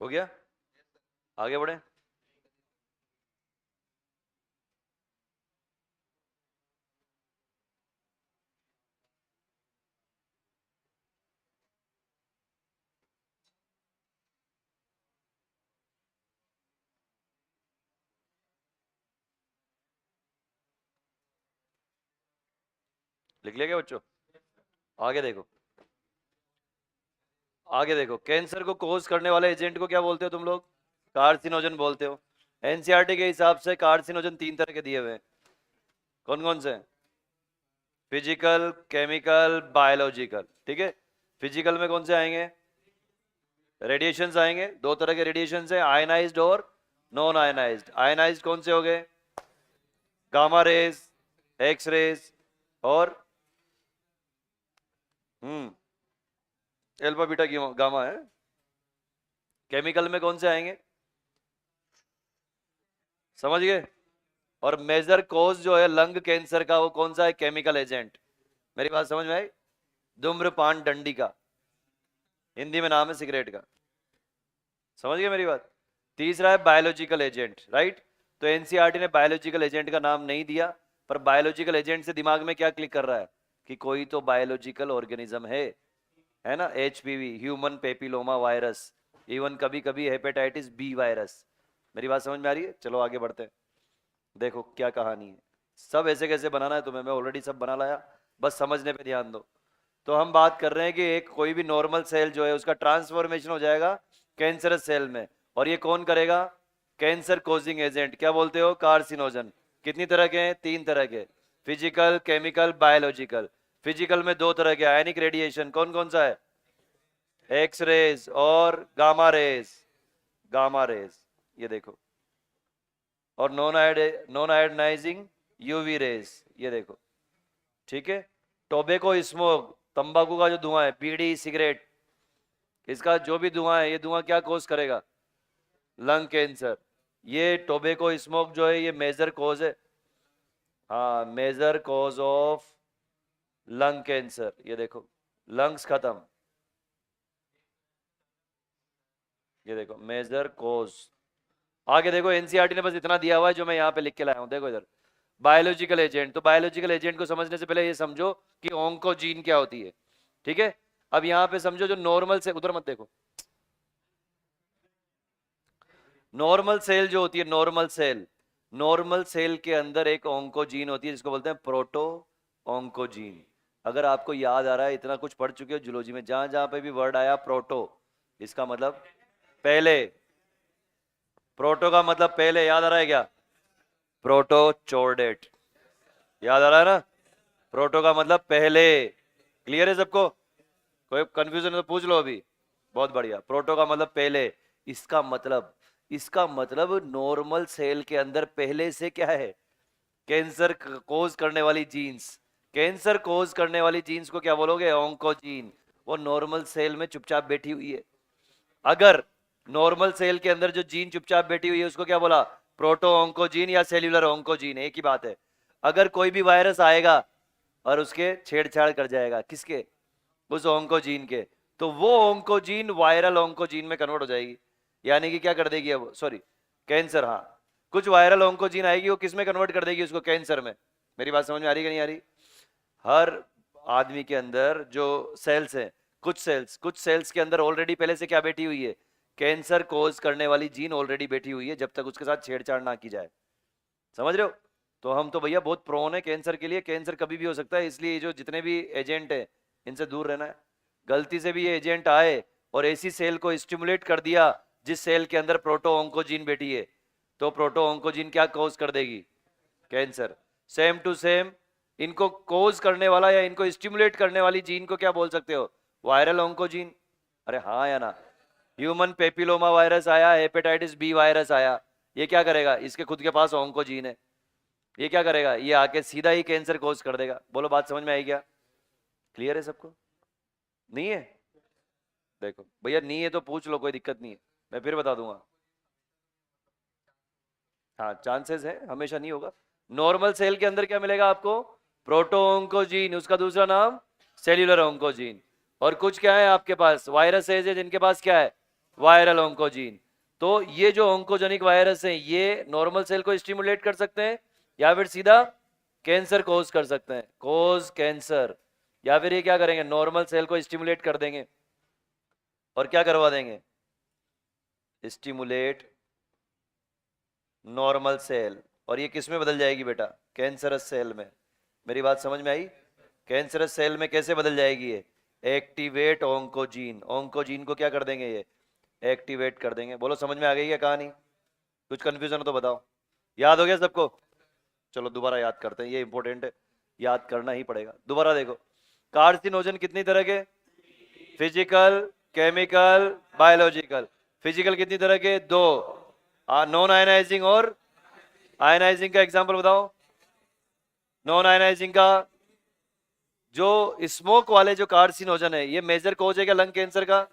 हो गया, आगे बढ़े। लिख लिया क्या बच्चों? आगे देखो, आगे देखो, कैंसर को कोज करने वाले एजेंट को क्या बोलते हो तुम लोग? कार्सिनोजन बोलते हो। एनसीईआरटी के हिसाब से कार्सिनोजन 3 तरह के दिए हुए हैं। कौन कौन से? Physical, chemical, biological. ठीक है, फिजिकल में कौन से आएंगे? रेडिएशंस आएंगे, 2 तरह के रेडिएशंस हैं, आयनाइज्ड और नॉन आयनाइज्ड। आयनाइज्ड कौन से हो गए? गामा रेज, एक्स रेज और एल्फा बीटा गामा है। केमिकल में कौन से आएंगे? समझ गए? और मेजर कॉज जो है लंग कैंसर का वो कौन सा है? Chemical agent. मेरी बात समझ में आई? धूम्रपान डंडी का, हिंदी में नाम है सिगरेट का। समझ गए मेरी बात? तीसरा है बायोलॉजिकल एजेंट, राइट? तो एनसीईआरटी ने बायोलॉजिकल एजेंट का नाम नहीं दिया, पर बायोलॉजिकल एजेंट से दिमाग में क्या क्लिक कर रहा है कि कोई तो बायोलॉजिकल ऑर्गेनिज्म है ना? HPV, human papilloma virus, even कभी कभी हेपेटाइटिस बी वायरस। मेरी बात समझ में आ रही है? चलो आगे बढ़ते हैं। देखो क्या कहानी है, सब ऐसे कैसे बनाना है तुम्हें मैं ऑलरेडी सब बना लाया, बस समझने पे ध्यान दो। तो हम बात कर रहे हैं कि एक कोई भी नॉर्मल सेल जो है उसका ट्रांसफॉर्मेशन हो जाएगा कैंसरस सेल में, और ये कौन करेगा? Cancer causing agent. क्या बोलते हो? कार्सिनोजन। कितनी तरह के हैं? 3 तरह के, फिजिकल, केमिकल, बायोलॉजिकल। फिजिकल में 2 तरह के, आयनिक रेडिएशन। कौन कौन सा है? एक्स रेज और गामा रेज। गामा रेज, ये देखो। और नॉन आयोडाइजिंग यूवी रेज, ये देखो। ठीक है। टोबैको स्मोक, तंबाकू का जो धुआं है, बीड़ी सिगरेट, इसका जो भी धुआं है, ये धुआं क्या कोज करेगा? Lung cancer. ये टोबैको स्मोक जो है ये मेजर कॉज है, हाँ, major cause of lung cancer. ये देखो, लंग्स खत्म। ये देखो मेजर कॉज। आगे देखो, एनसीईआरटी ने बस इतना दिया हुआ है जो मैं यहाँ पे लिख के लाया हूँ, देखो इधर। बायोलॉजिकल एजेंट, तो बायोलॉजिकल एजेंट को समझने से पहले ये समझो कि ऑन्कोजीन क्या होती है। ठीक है, अब यहाँ पे समझो जो नॉर्मल से, उधर मत देखो, नॉर्मल सेल जो होती है, नॉर्मल सेल, नॉर्मल सेल के अंदर एक ऑन्कोजीन होती है जिसको बोलते हैं प्रोटो ऑन्कोजीन। अगर आपको याद आ रहा है, इतना कुछ पढ़ चुके हो जूलॉजी में, जहां जहां पे भी वर्ड आया प्रोटो, इसका मतलब पहले। प्रोटो का मतलब पहले, याद आ रहा है क्या? प्रोटो चोरडेट, याद आ रहा है ना? प्रोटो का मतलब पहले। क्लियर है सबको? कोई कंफ्यूजन तो पूछ लो अभी। बहुत बढ़िया, प्रोटो का मतलब पहले। इसका मतलब, इसका मतलब नॉर्मल सेल के अंदर पहले से क्या है? कैंसर कोज करने वाली जीन्स। कैंसर कोज करने वाली जीन्स को क्या बोलोगे? ऑन्कोजीन। वो नॉर्मल सेल में चुपचाप बैठी हुई है। अगर नॉर्मल सेल के अंदर जो जीन चुपचाप बैठी हुई है उसको क्या बोला? प्रोटो ऑन्कोजीन या सेल्यूलर ऑन्कोजीन, एक ही बात है। अगर कोई भी वायरस आएगा और उसके छेड़छाड़ कर जाएगा, किसके? उस ऑन्कोजीन के, तो वो ऑन्कोजीन वायरल ऑन्कोजीन में कन्वर्ट हो जाएगी। यानी कि क्या कर देगी अब, सॉरी, कैंसर, हाँ, कुछ वायरल ऑन्कोजीन आएगी, वो किस में कन्वर्ट कर देगी उसको? कैंसर में। मेरी बात समझ में आ रही है कि नहीं आ रही? हर आदमी के अंदर जो सेल्स हैं, कुछ सेल्स के अंदर ऑलरेडी पहले से क्या बैठी हुई है? कैंसर कोज करने वाली जीन ऑलरेडी बैठी हुई है, जब तक उसके साथ छेड़छाड़ ना की जाए। समझ रहे हो? तो हम तो भैया बहुत प्रोन है कैंसर के लिए, कैंसर कभी भी हो सकता है, इसलिए जो जितने भी एजेंट है इनसे दूर रहना है। गलती से भी ये एजेंट आए और ऐसी सेल को स्टिमुलेट कर दिया जिस सेल के अंदर प्रोटो ऑन्कोजीन बैठी है, तो प्रोटो ऑन्कोजीन क्या कोज कर देगी? कैंसर। सेम टू सेम, इनको कोज करने वाला या इनको स्टिमुलेट करने वाली जीन को क्या बोल सकते हो? Viral oncogene. अरे हाँ या ना? ह्यूमन पेपिलोमा वायरस आया, हेपेटाइटिस बी वायरस आया, ये क्या करेगा? इसके खुद के पास ऑन्कोजीन है, ये क्या करेगा? ये आके सीधा ही कैंसर कोज कर देगा। बोलो बात समझ में आई क्या? क्लियर है सबको? नहीं है? देखो भैया, नहीं है तो पूछ लो, कोई दिक्कत नहीं है, मैं फिर बता दूंगा। हाँ, चांसेस है, हमेशा नहीं होगा। नॉर्मल सेल के अंदर क्या मिलेगा आपको? प्रोटो ऑन्कोजीन, उसका दूसरा नाम सेल्यूलर ऑन्कोजीन। और कुछ क्या है आपके पास? वायरसेज है जिनके पास क्या है? Viral oncogene. तो ये जो ऑन्कोजेनिक वायरस है ये नॉर्मल सेल को स्टिमुलेट कर सकते हैं या फिर सीधा कैंसर कोज कर सकते हैं, कोज कैंसर। या फिर ये क्या करेंगे, नॉर्मल सेल को स्टिमुलेट कर देंगे और क्या करवा देंगे, स्टिमुलेट नॉर्मल सेल, और ये किस में बदल जाएगी बेटा, कैंसरस सेल में। मेरी बात समझ में आई? कैंसरस सेल में कैसे बदल जाएगी ये, एक्टिवेट ऑन्कोजीन, ऑन्कोजीन को क्या कर देंगे ये, एक्टिवेट कर देंगे। बोलो समझ में आ गई है कहानी? कुछ कंफ्यूजन हो तो बताओ। याद हो गया सबको? चलो दोबारा याद करते हैं, ये इंपॉर्टेंट है, याद करना ही पड़ेगा। दोबारा देखो, कार्सिनोजन कितनी तरह के, फिजिकल, केमिकल, बायोलॉजिकल। फिजिकल कितनी तरह के, दो, नॉन आयनाइजिंग और आयनाइजिंग। का एग्जांपल बताओ नॉन आयनाइजिंग का। जो स्मोक वाले जो कार्सिनोजन है ये मेजर कोज है क्या लंग कैंसर का?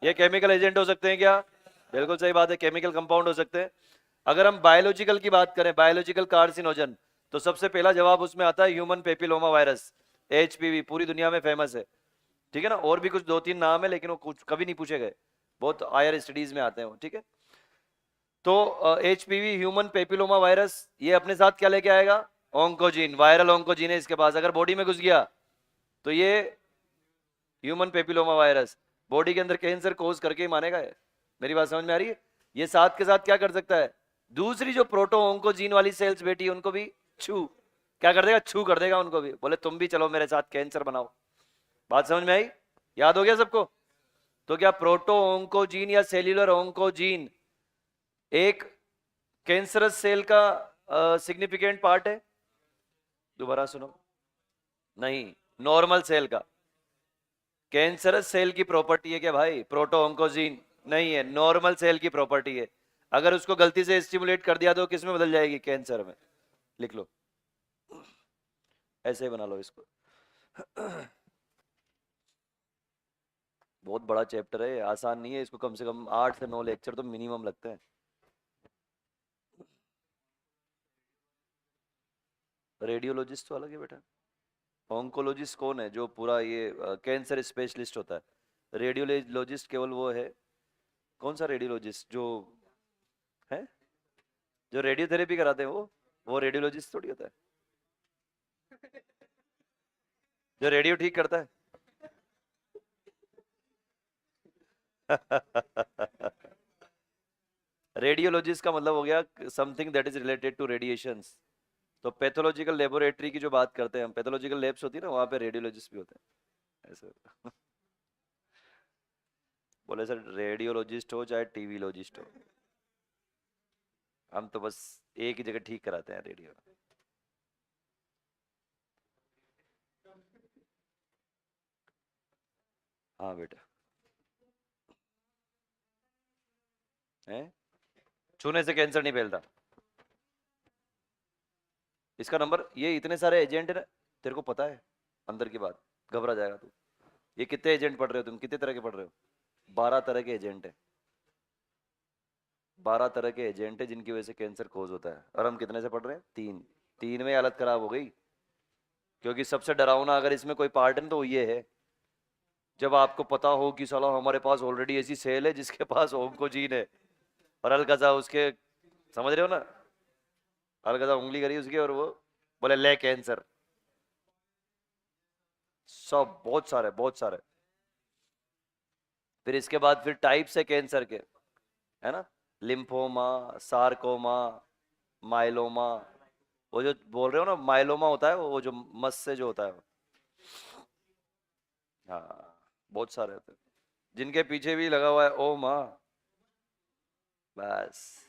ये केमिकल एजेंट हो सकते हैं क्या? बिल्कुल सही बात है, केमिकल कंपाउंड हो सकते हैं। अगर हम बायोलॉजिकल की बात करें, बायोलॉजिकल कार्सिनोजन, तो सबसे पहला जवाब उसमें आता है ह्यूमन पेपिलोमा वायरस, एचपीवी, पूरी दुनिया में फेमस है। ठीक है ना, और भी कुछ दो तीन नाम है लेकिन वो कुछ कभी नहीं पूछे गए, बहुत हायर स्टडीज में आते हैं वो। ठीक है, तो एचपीवी ह्यूमन पेपिलोमा वायरस ये अपने साथ क्या लेके आएगा, ऑन्कोजीन, वायरल ऑन्कोजीन है इसके पास। अगर बॉडी में घुस गया तो ये ह्यूमन पेपिलोमा वायरस बॉडी के अंदर कैंसर कोज करके ही मानेगा ये। मेरी बात समझ में आ रही है? ये साथ के साथ क्या कर सकता है, दूसरी जो प्रोटो ऑन्कोजीन वाली सेल्स बेटी उनको भी छू, क्या कर देगा, छू कर देगा उनको भी, बोले तुम भी चलो मेरे साथ कैंसर बनाओ। बात समझ में आई? याद हो गया सबको? तो क्या प्रोटो ऑन्कोजीन या सेल्यूलर ऑन्कोजीन एक कैंसरस सेल का सिग्निफिकेंट पार्ट है? दोबारा सुनो, नहीं, नॉर्मल सेल का। कैंसरस सेल की प्रॉपर्टी है क्या भाई प्रोटो ऑन्कोजीन? नहीं है, नॉर्मल सेल की प्रॉपर्टी है। अगर उसको गलती से स्टिमुलेट कर दिया तो किस में बदल जाएगी, कैंसर में। लिख लो, ऐसे ही बना लो इसको। बहुत बड़ा चैप्टर है, आसान नहीं है, इसको कम से कम 8 से 9 लेक्चर तो मिनिमम लगते हैं। रेडियोलॉजिस्ट तो अलग है बेटा, ऑन्कोलॉजिस्ट कौन है, जो पूरा ये कैंसर स्पेशलिस्ट होता है। रेडियोलॉजिस्ट केवल वो है, कौन सा रेडियोलॉजिस्ट, जो है, जो रेडियोथेरेपी कराते हैं वो रेडियोलॉजिस्ट थोड़ी होता है, जो रेडियो ठीक करता है। रेडियोलॉजिस्ट का मतलब हो गया something that is related to radiations. तो पैथोलॉजिकल लेबोरेटरी की जो बात करते हैं हम, पैथोलॉजिकल लैब्स होती है ना, वहाँ पे रेडियोलॉजिस्ट भी होते हैं ऐसे। बोले सर रेडियोलॉजिस्ट हो चाहे टीवीलॉजिस्ट हो, हम तो बस एक ही जगह ठीक कराते हैं, रेडियो। हाँ बेटा, है, छूने से कैंसर नहीं फैलता। इसका नंबर, ये इतने सारे एजेंट है ना, तेरे को पता है अंदर की बात, घबरा जाएगा तू। ये कितने एजेंट पढ़ रहे हो तुम, कितने तरह के पढ़ रहे हो? 12 तरह के एजेंट है, 12 तरह के एजेंट है जिनकी वजह से कैंसर कोज होता है। और हम कितने से पढ़ रहे हैं, 3। 3 में हालत खराब हो गई, क्योंकि सबसे डरावना अगर इसमें कोई पार्ट है तो वो ये है, जब आपको पता हो कि साला हमारे पास ऑलरेडी ऐसी सेल है जिसके पास ऑन्कोजीन है, और हल्का सा उसके, समझ रहे हो ना, हल्का सा उंगली करी उसकी और वो बोले ले कैंसर। सब बहुत सारे, बहुत सारे। फिर इसके बाद फिर टाइप्स है कैंसर के, है ना, लिम्फोमा, सार्कोमा, माइलोमा। वो जो बोल रहे हो ना माइलोमा होता है, वो जो मस से जो होता है। हाँ, बहुत सारे होते हैं, जिनके पीछे भी लगा हुआ है ओ माँ, बस।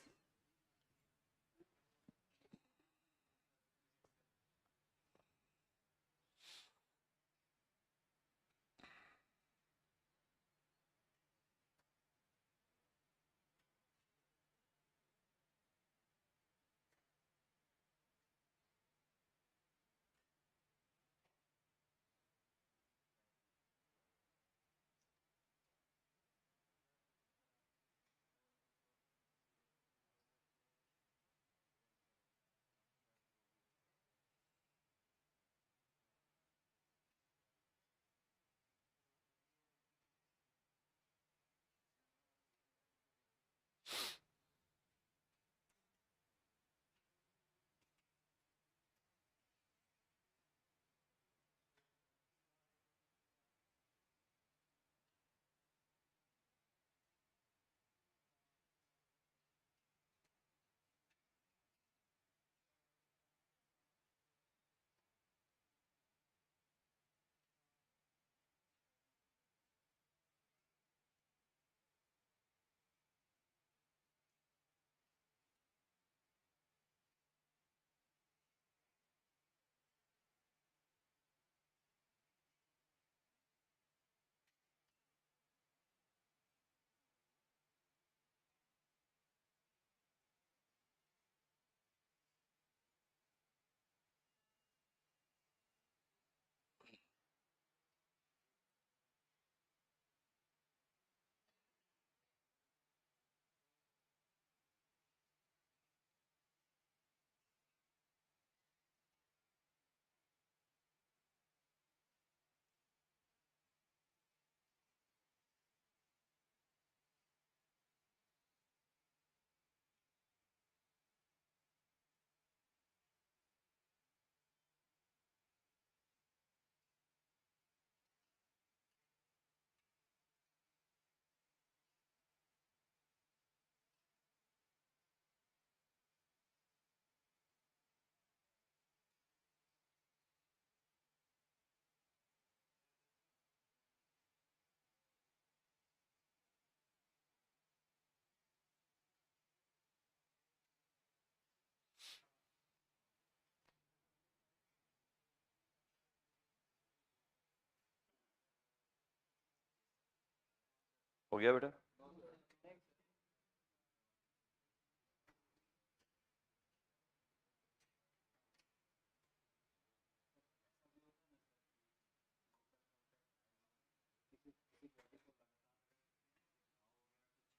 हो गया बेटा?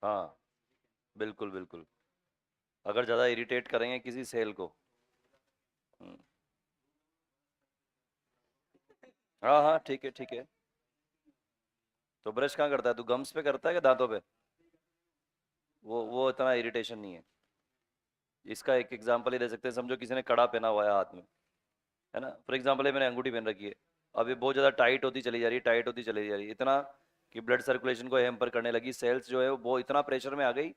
हाँ, बिल्कुल बिल्कुल। अगर ज़्यादा इरिटेट करेंगे किसी सेल को। हम्म, हाँ हाँ, ठीक है ठीक है। तो ब्रश कहाँ करता है तू? गम्स पे करता है कि दांतों पे? वो इतना इरिटेशन नहीं है। इसका एक एग्जांपल ही दे सकते हैं। समझो किसी ने कड़ा पहना हुआ है हाथ में, है ना? फॉर एग्जांपल मैंने अंगूठी पहन रखी है। अब ये बहुत ज़्यादा टाइट होती चली जा रही है, टाइट होती चली जा रही है, इतना कि ब्लड सर्कुलेशन को हैम्पर करने लगी। सेल्स जो है वो इतना प्रेशर में आ गई,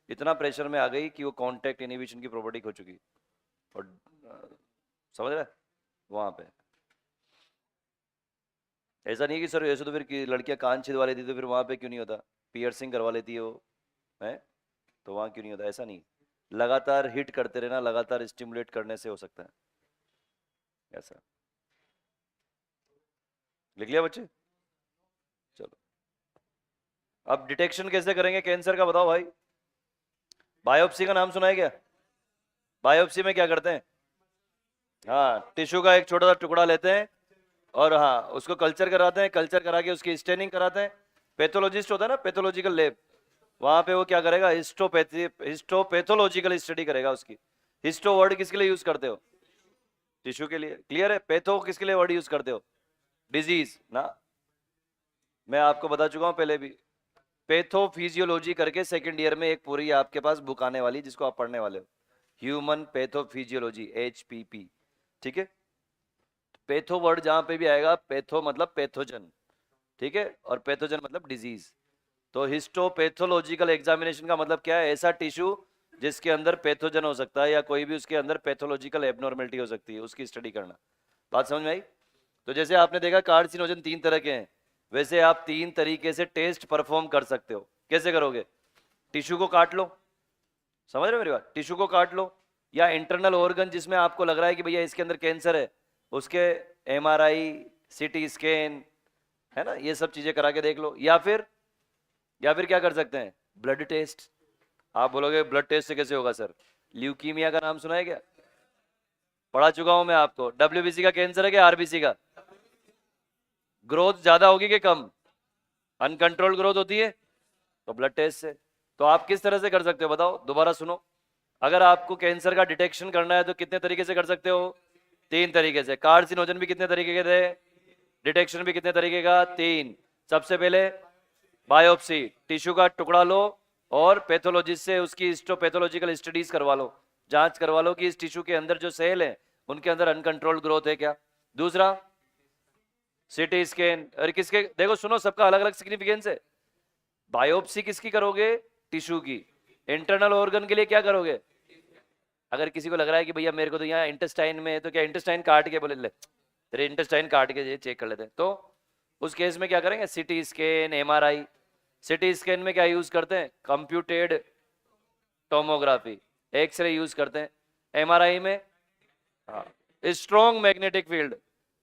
इतना प्रेशर में आ गई कि वो कांटेक्ट इनहिबिशन की प्रॉपर्टी खो चुकी। और समझ रहे? वहाँ पे ऐसा नहीं है कि सर ऐसे तो फिर लड़कियां कान छिदवा लेती तो फिर वहाँ पे क्यों नहीं होता? पियर्सिंग करवा लेती है वो, है? तो वहाँ क्यों नहीं होता? ऐसा नहीं। लगातार हिट करते रहना, लगातार स्टिमुलेट करने से हो सकता है ऐसा। लिख लिया बच्चे? चलो, अब डिटेक्शन कैसे करेंगे कैंसर का, बताओ भाई। बायोप्सी का नाम सुना है क्या? बायोप्सी में क्या करते हैं? हाँ, टिश्यू का एक छोटा सा टुकड़ा लेते हैं और हाँ उसको कल्चर कराते हैं, कल्चर करा के उसकी स्टेनिंग कराते हैं। पैथोलॉजिस्ट होता है ना, पैथोलॉजिकल लैब, वहां पे वो क्या करेगा? हिस्टोपैथोलॉजिकल स्टडी करेगा उसकी। हिस्टो वर्ड किसके लिए यूज करते हो? टिश्यू के लिए। क्लियर है? पैथो किसके लिए वर्ड यूज करते हो? डिजीज ना। मैं आपको बता चुका हूं पहले भी। पैथोफिजियोलॉजी करके सेकंड ईयर में एक पूरी आपके पास बुक आने वाली जिसको आप पढ़ने वाले हो। Human pathophysiology, HPP। ठीक है? पैथो वर्ड जहां पे भी आएगा, पैथो मतलब पैथोजन, ठीक है, और पैथोजन मतलब डिजीज। तो हिस्टोपैथोलॉजिकल एग्जामिनेशन का मतलब क्या है? ऐसा टिश्यू जिसके अंदर पैथोजन हो सकता है या कोई भी उसके अंदर पैथोलॉजिकल एबनॉर्मेलिटी हो सकती है, उसकी स्टडी करना। बात समझ में आई? तो जैसे आपने देखा कार्सिनोजन 3 तरह के हैं, वैसे आप 3 तरीके से टेस्ट परफॉर्म कर सकते हो। कैसे करोगे? टिश्यू को काट लो, समझ रहे हो मेरी बात? टिश्यू को काट लो, या इंटरनल ऑर्गन जिसमें आपको लग रहा है कि भैया इसके अंदर कैंसर है, उसके MRI, CT स्कैन, है ना, ये सब चीजें करा के देख लो। या फिर क्या कर सकते हैं? Blood test. आप बोलोगे ब्लड टेस्ट से कैसे होगा सर? ल्यूकीमिया का नाम सुना है क्या? पढ़ा चुका हूं मैं आपको। WBC का कैंसर है क्या RBC का? ग्रोथ ज्यादा होगी कि कम? अनकंट्रोल्ड ग्रोथ होती है, तो ब्लड टेस्ट से। तो आप किस तरह से कर सकते हो बताओ, दोबारा सुनो। अगर आपको कैंसर का डिटेक्शन करना है तो कितने तरीके से कर सकते हो? 3 तरीके से। कार्सिनोजन भी कितने तरीके के थे? डिटेक्शन भी कितने तरीके का? 3। सबसे पहले बायोप्सी, टिश्यू का टुकड़ा लो और पैथोलॉजिस्ट से उसकी हिस्टोपैथोलॉजिकल स्टडीज करवा लो, जांच करवा लो कि इस टिश्यू के अंदर जो सेल है उनके अंदर अनकंट्रोल्ड ग्रोथ है क्या। दूसरा, CT स्कैन। और किसके, देखो सुनो, सबका अलग अलग सिग्निफिकेंस है। बायोप्सी किसकी करोगे? टिश्यू की। इंटरनल ऑर्गन के लिए क्या करोगे? अगर किसी को लग रहा है कि भैया मेरे को तो यहाँ इंटेस्टाइन में है, तो क्या इंटेस्टाइन काट के बोले ले तेरे इंटेस्टाइन काट के ये चेक कर लेते हैं, तो उस केस में क्या करेंगे? CT scan, MRI। CT scan में क्या यूज करते हैं? कंप्यूटेड टोमोग्राफी, एक्सरे यूज करते हैं। MRI में हाँ, स्ट्रॉन्ग मैग्नेटिक फील्ड।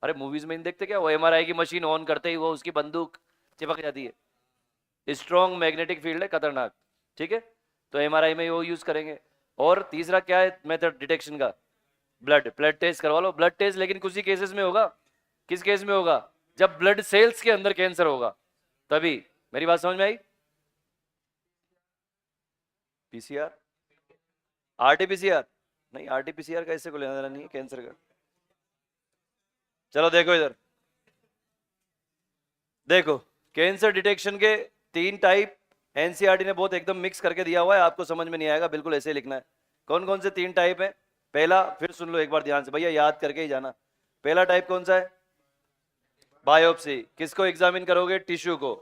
अरे मूवीज में नहीं देखते क्या, वो MRI की मशीन ऑन करते ही वो उसकी बंदूक चिपक जाती है। स्ट्रॉन्ग मैग्नेटिक फील्ड है, खतरनाक। ठीक है? तो MRI में वो यूज करेंगे। और तीसरा क्या है मेथड डिटेक्शन का? ब्लड टेस्ट करवा लो। ब्लड टेस्ट लेकिन कुछ ही केसेस में होगा। किस केस में होगा? जब ब्लड सेल्स के अंदर कैंसर होगा, तभी। मेरी बात समझ में आई? PCR, RT-PCR नहीं, RT-PCR का इससे कोई लेना देना नहीं है कैंसर का। चलो देखो इधर, देखो कैंसर डिटेक्शन के 3 टाइप NCERT ने बहुत एकदम मिक्स करके दिया हुआ है, आपको समझ में नहीं आएगा, बिल्कुल ऐसे ही लिखना है। कौन कौन से 3 टाइप है? पहला, फिर सुन लो एक बार ध्यान से भैया, याद करके ही जाना। पहला टाइप कौन सा है? बायोप्सी। किसको एग्जामिन करोगे? टिश्यू को।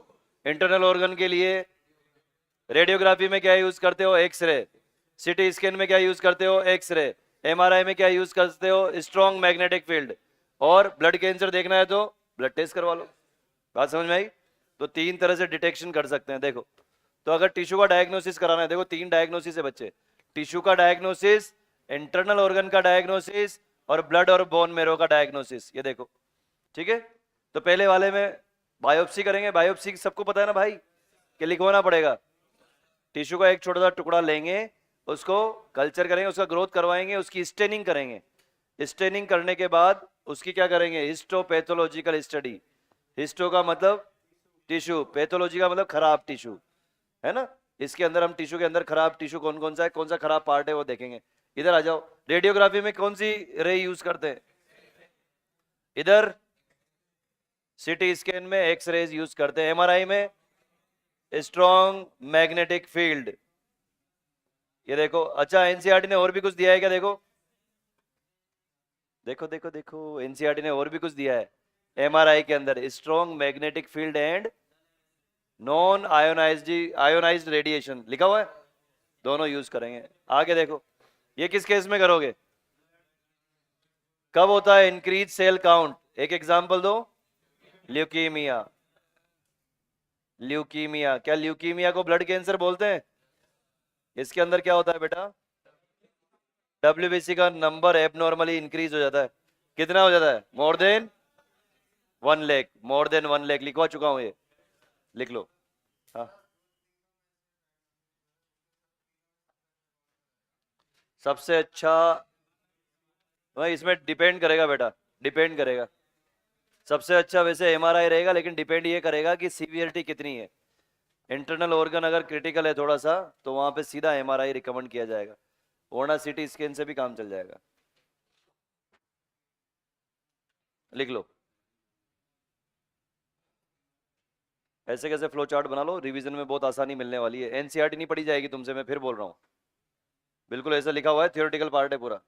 इंटरनल ऑर्गन के लिए रेडियोग्राफी में क्या यूज करते हो? एक्सरे। CT स्कैन में क्या यूज करते हो? एक्सरे। MRI में क्या यूज करते हो? Strong magnetic field. और ब्लड कैंसर देखना है तो ब्लड टेस्ट करवा लो। बात समझ में आई? तो 3 तरह से डिटेक्शन कर सकते हैं। देखो, तो अगर टिश्यू का डायग्नोसिस कराना है, देखो 3 डायग्नोसिस है बच्चे। टिश्यू का डायग्नोसिस, इंटरनल ऑर्गन का डायग्नोसिस, और ब्लड और बोन मेरो का डायग्नोसिस। ये देखो, ठीक है? तो पहले वाले में बायोप्सी करेंगे। बायोप्सी सबको पता है ना भाई, कि लिखवाना पड़ेगा? टिश्यू का एक छोटा सा टुकड़ा लेंगे, उसको कल्चर करेंगे, उसका ग्रोथ करवाएंगे, उसकी स्टेनिंग करेंगे। स्टेनिंग करने के बाद उसकी क्या करेंगे? Histopathological study. हिस्टो का मतलब टिश्यू, पैथोलॉजी का मतलब खराब टिश्यू, है ना? इसके अंदर हम टिश्यू के अंदर खराब टिश्यू कौन कौन सा है, कौन सा खराब पार्ट है वो देखेंगे। इधर आ जाओ। रेडियोग्राफी में कौन सी रे यूज करते हैं? इधर सिटी स्कैन में एक्स रेज यूज करते हैं, एमआरआई में स्ट्रॉन्ग मैग्नेटिक फील्ड। ये देखो। अच्छा, एनसीईआरटी ने और भी कुछ दिया है क्या? देखो देखो देखो देखो, एनसीईआरटी ने और भी कुछ दिया है। एमआरआई के अंदर strong magnetic field and non ionised radiation लिखा हुआ है, दोनों यूज करेंगे। आगे देखो, ये किस केस में करोगे? कब होता है इंक्रीज सेल काउंट? एक एग्जांपल दो। ल्यूकीमिया। ल्यूकीमिया, क्या ल्यूकीमिया को ब्लड कैंसर बोलते हैं? इसके अंदर क्या होता है बेटा? डब्ल्यूबीसी का नंबर एबनॉर्मली इंक्रीज हो जाता है। कितना हो जाता है? More than 1 lakh. More than 1 lakh लिखवा चुका हूं, ये लिख लो। हाँ, सबसे अच्छा वही, इसमें डिपेंड करेगा बेटा, डिपेंड करेगा। सबसे अच्छा वैसे एमआरआई रहेगा, लेकिन डिपेंड ये करेगा कि सीवियरिटी कितनी है। इंटरनल ऑर्गन अगर क्रिटिकल है थोड़ा सा, तो वहां पे सीधा एमआरआई रिकमेंड किया जाएगा, वरना सीटी स्कैन से भी काम चल जाएगा। लिख लो। ऐसे कैसे फ्लो चार्ट बना लो, रिवीजन में बहुत आसानी मिलने वाली है। एनसीईआरटी नहीं पढ़ी जाएगी तुमसे, मैं फिर बोल रहा हूँ। बिल्कुल ऐसा लिखा हुआ है, थियोरेटिकल पार्ट है पूरा।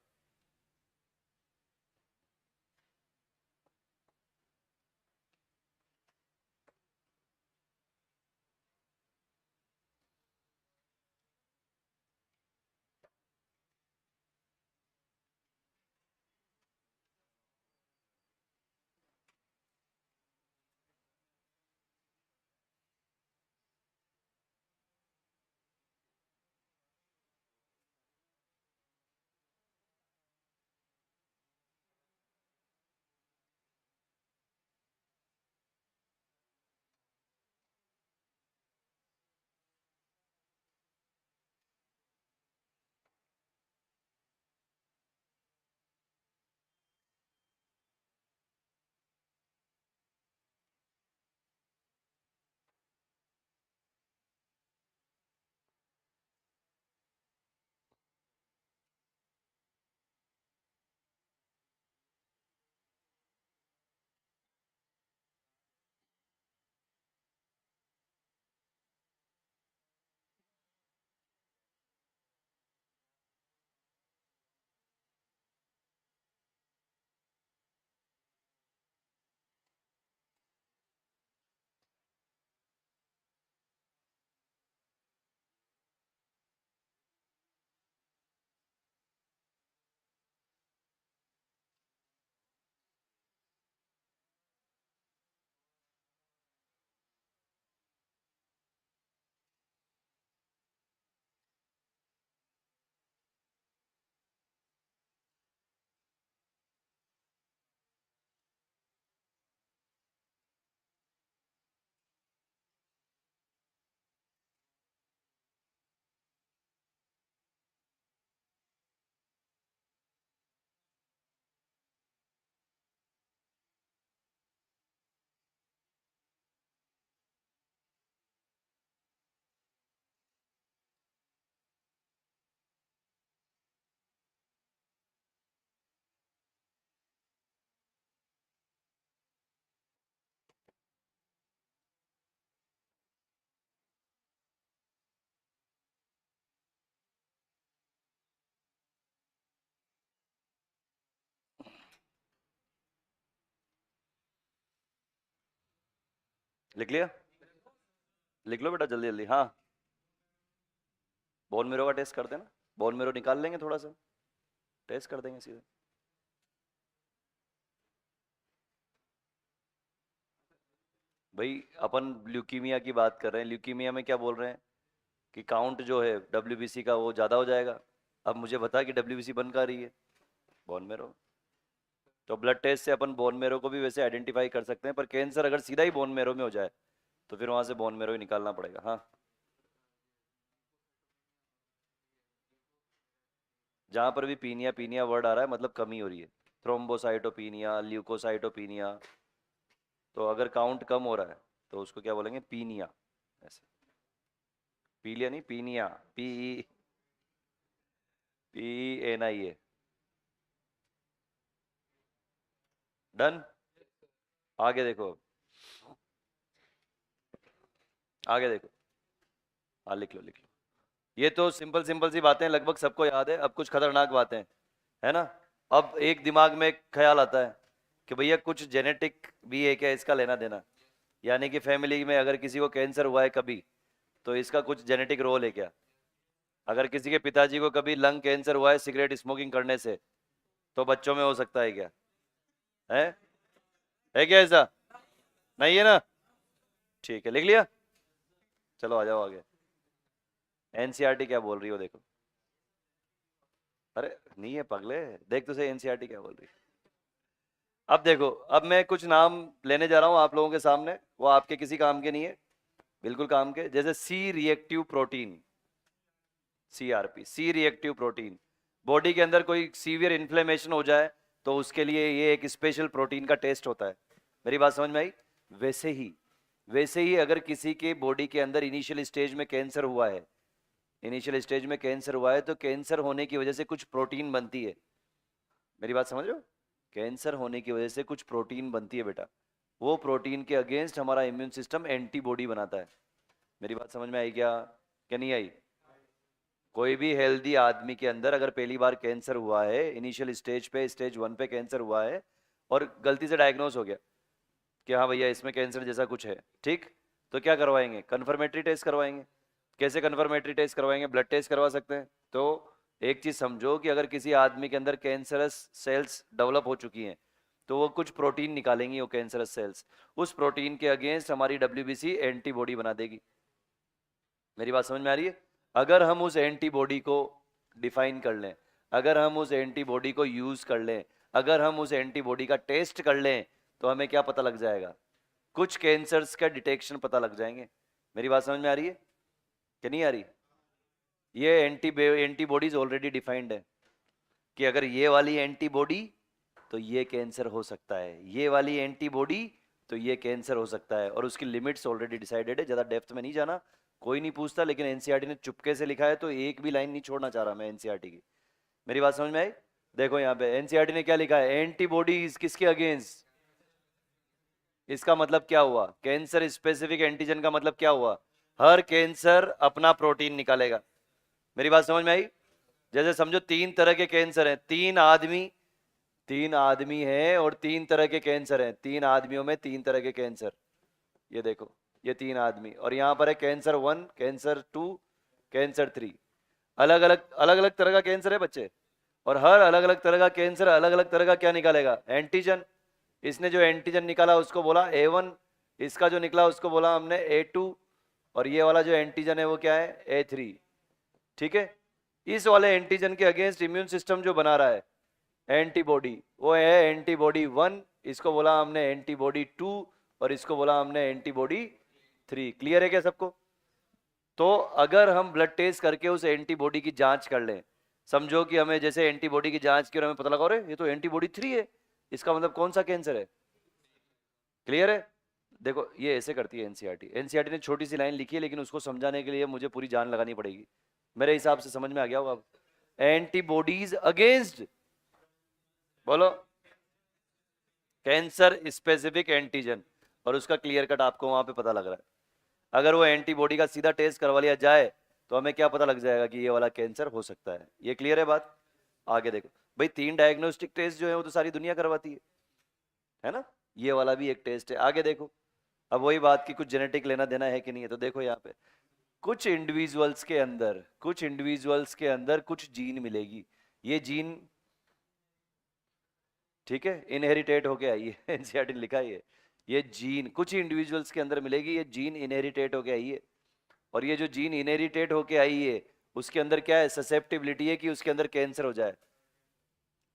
लिख लिया? लिख लो बेटा जल्दी जल्दी। हाँ, बोन मेरो का टेस्ट कर देना। बोन मेरो निकाल लेंगे, थोड़ा सा टेस्ट कर देंगे सीधे। भाई अपन ल्यूकीमिया की बात कर रहे हैं, ल्यूकीमिया में क्या बोल रहे हैं कि काउंट जो है डब्ल्यूबीसी का वो ज़्यादा हो जाएगा। अब मुझे बता कि डब्ल्यूबीसी बन कहाँ रही है? Bone marrow. तो ब्लड टेस्ट से अपन बोन मेरो को भी वैसे आइडेंटिफाई कर सकते हैं, पर कैंसर अगर सीधा ही बोन मेरो में हो जाए तो फिर वहां से बोन मैरो ही निकालना पड़ेगा। हाँ, जहां पर भी पीनिया पीनिया वर्ड आ रहा है मतलब कमी हो रही है। थ्रोम्बोसाइटोपीनिया, ल्यूकोसाइटोपीनिया, तो अगर काउंट कम हो रहा है तो उसको क्या बोलेंगे? पीनिया। ऐसे पीलिया नहीं, पीनिया, PENIA। डन। आगे देखो, आगे देखो। हाँ लिख लो, लिख लो। ये तो सिंपल सिंपल सी बातें लगभग सबको याद है। अब कुछ खतरनाक बातें है ना। अब एक दिमाग में एक ख्याल आता है कि भैया कुछ जेनेटिक भी है क्या इसका लेना देना, यानी कि फैमिली में अगर किसी को कैंसर हुआ है कभी, तो इसका कुछ जेनेटिक रोल है क्या? अगर किसी के पिताजी को कभी लंग कैंसर हुआ है सिगरेट स्मोकिंग करने से, तो बच्चों में हो सकता है क्या? है है क्या ऐसा? नहीं है ना? ठीक है, लिख लिया। चलो आ जाओ आगे। एनसीईआरटी क्या बोल रही हो देखो। अरे नहीं है पगले, देख तो सही एनसीईआरटी क्या बोल रही है। अब देखो, अब मैं कुछ नाम लेने जा रहा हूं आप लोगों के सामने, वो आपके किसी काम के नहीं है, बिल्कुल काम के। जैसे C reactive protein, CRP, C reactive protein. Body के अंदर कोई सीवियर इन्फ्लेमेशन हो जाए तो उसके लिए ये एक स्पेशल प्रोटीन का टेस्ट होता है। मेरी बात समझ में आई? वैसे ही, वैसे ही अगर किसी के बॉडी के अंदर इनिशियल स्टेज में कैंसर हुआ है, इनिशियल स्टेज में कैंसर हुआ है, तो कैंसर होने की वजह से कुछ प्रोटीन बनती है। मेरी बात समझ रहे हो? कैंसर होने की वजह से कुछ प्रोटीन बनती है बेटा। वो प्रोटीन के अगेंस्ट हमारा इम्यून सिस्टम एंटीबॉडी बनाता है। मेरी बात समझ में आई क्या नहीं आई? कोई भी हेल्दी आदमी के अंदर अगर पहली बार कैंसर हुआ है, इनिशियल स्टेज पे, स्टेज 1 पे कैंसर हुआ है, और गलती से डायग्नोस हो गया कि हाँ भैया इसमें कैंसर जैसा कुछ है, ठीक, तो क्या करवाएंगे? कन्फर्मेटरी टेस्ट करवाएंगे। कैसे कन्फर्मेटरी टेस्ट करवाएंगे? ब्लड टेस्ट करवा सकते हैं। तो एक चीज समझो कि अगर किसी आदमी के अंदर कैंसरस सेल्स डेवलप हो चुकी हैं, तो वो कुछ प्रोटीन निकालेंगी, वो कैंसरस सेल्स, उस प्रोटीन के अगेंस्ट हमारी WBC एंटीबॉडी बना देगी। मेरी बात समझ में आ रही है? अगर हम उस एंटीबॉडी को डिफाइन कर लें, अगर हम उस एंटीबॉडी को यूज कर लें, अगर हम उस एंटीबॉडी का टेस्ट कर लें, तो हमें क्या पता लग जाएगा? कुछ कैंसर्स का डिटेक्शन पता लग जाएंगे। मेरी बात समझ में आ रही है कि नहीं आ रही? ये एंटीबॉडीज ऑलरेडी डिफाइंड है कि अगर ये वाली एंटीबॉडी, तो ये कैंसर हो सकता है, ये वाली एंटीबॉडी, तो ये कैंसर हो सकता है, और उसकी लिमिट्स ऑलरेडी डिसाइडेड है। ज़्यादा डेप्थ में नहीं जाना, कोई नहीं पूछता, लेकिन एनसीईआरटी ने चुपके से लिखा है, तो एक भी लाइन नहीं छोड़ना चाह रहा मैं एनसीईआरटी की। मेरी बात समझ में आई? देखो यहाँ पे एनसीईआरटी ने क्या लिखा है, एंटीबॉडीज किसके अगेंस्ट। इसका मतलब क्या हुआ? कैंसर स्पेसिफिक एंटीजन का मतलब क्या हुआ? हर कैंसर अपना प्रोटीन निकालेगा। मेरी बात समझ में आई? जैसे समझो 3 तरह के कैंसर हैं, 3 आदमी हैं और 3 तरह के कैंसर हैं, 3 आदमियों में 3 तरह के कैंसर। ये देखो, ये 3 आदमी, और यहाँ पर है कैंसर 1, कैंसर 2, कैंसर 3। अलग अलग, अलग अलग तरह का कैंसर है बच्चे, और हर अलग अलग तरह का कैंसर अलग अलग तरह का क्या निकालेगा? एंटीजन। इसने जो एंटीजन निकाला उसको बोला A1, इसका जो निकला उसको बोला हमने A2, और ये वाला जो एंटीजन है वो क्या है? A3। ठीक है, इस वाले एंटीजन के अगेंस्ट इम्यून सिस्टम जो बना रहा है एंटीबॉडी, वो है एंटीबॉडी 1, इसको बोला हमने एंटीबॉडी 2, और इसको बोला हमने एंटीबॉडी 3। क्लियर है क्या सबको? तो अगर हम ब्लड टेस्ट करके उस एंटीबॉडी की जांच कर लें, समझो कि हमें जैसे एंटीबॉडी की जांच की और हमें पता लगा अरे ये तो एंटीबॉडी 3 है, इसका मतलब कौन सा कैंसर है? क्लियर है? देखो ये ऐसे करती है एनसीईआरटी। एनसीईआरटी ने छोटी सी लाइन लिखी है, लेकिन उसको समझाने के लिए मुझे पूरी जान लगानी पड़ेगी। मेरे हिसाब से समझ में आ गया होगा अब। एंटीबॉडीज अगेंस्ट, बोलो, कैंसर स्पेसिफिक एंटीजन, और उसका क्लियर कट आपको वहां पे पता लग रहा है। अगर वो एंटीबॉडी का सीधा टेस्ट करवा लिया जाए, तो हमें क्या पता लग जाएगा कि ये वाला कैंसर हो सकता है। ये क्लियर है बात? आगे देखो भाई, 3 डायग्नोस्टिक टेस्ट जो है वो तो सारी दुनिया करवाती है ना, ये वाला भी एक टेस्ट है। आगे देखो, अब वही बात की कुछ जेनेटिक लेना देना है कि नहीं है, तो देखो यहाँ पे कुछ इंडिविजुअल्स के अंदर, कुछ इंडिविजुअल्स के अंदर कुछ जीन मिलेगी। ये जीन, ठीक है, इनहेरिटेट होके आई है एनसीईआरटी ने लिखा है ये जीन कुछ इंडिविजुअल्स के अंदर मिलेगी, ये जीन इनहेरिटेट होके आई है। और ये जो जीन इनहेरिटेट होके आई है, उसके अंदर क्या है? ससेप्टिबिलिटी है कि उसके अंदर कैंसर हो जाए।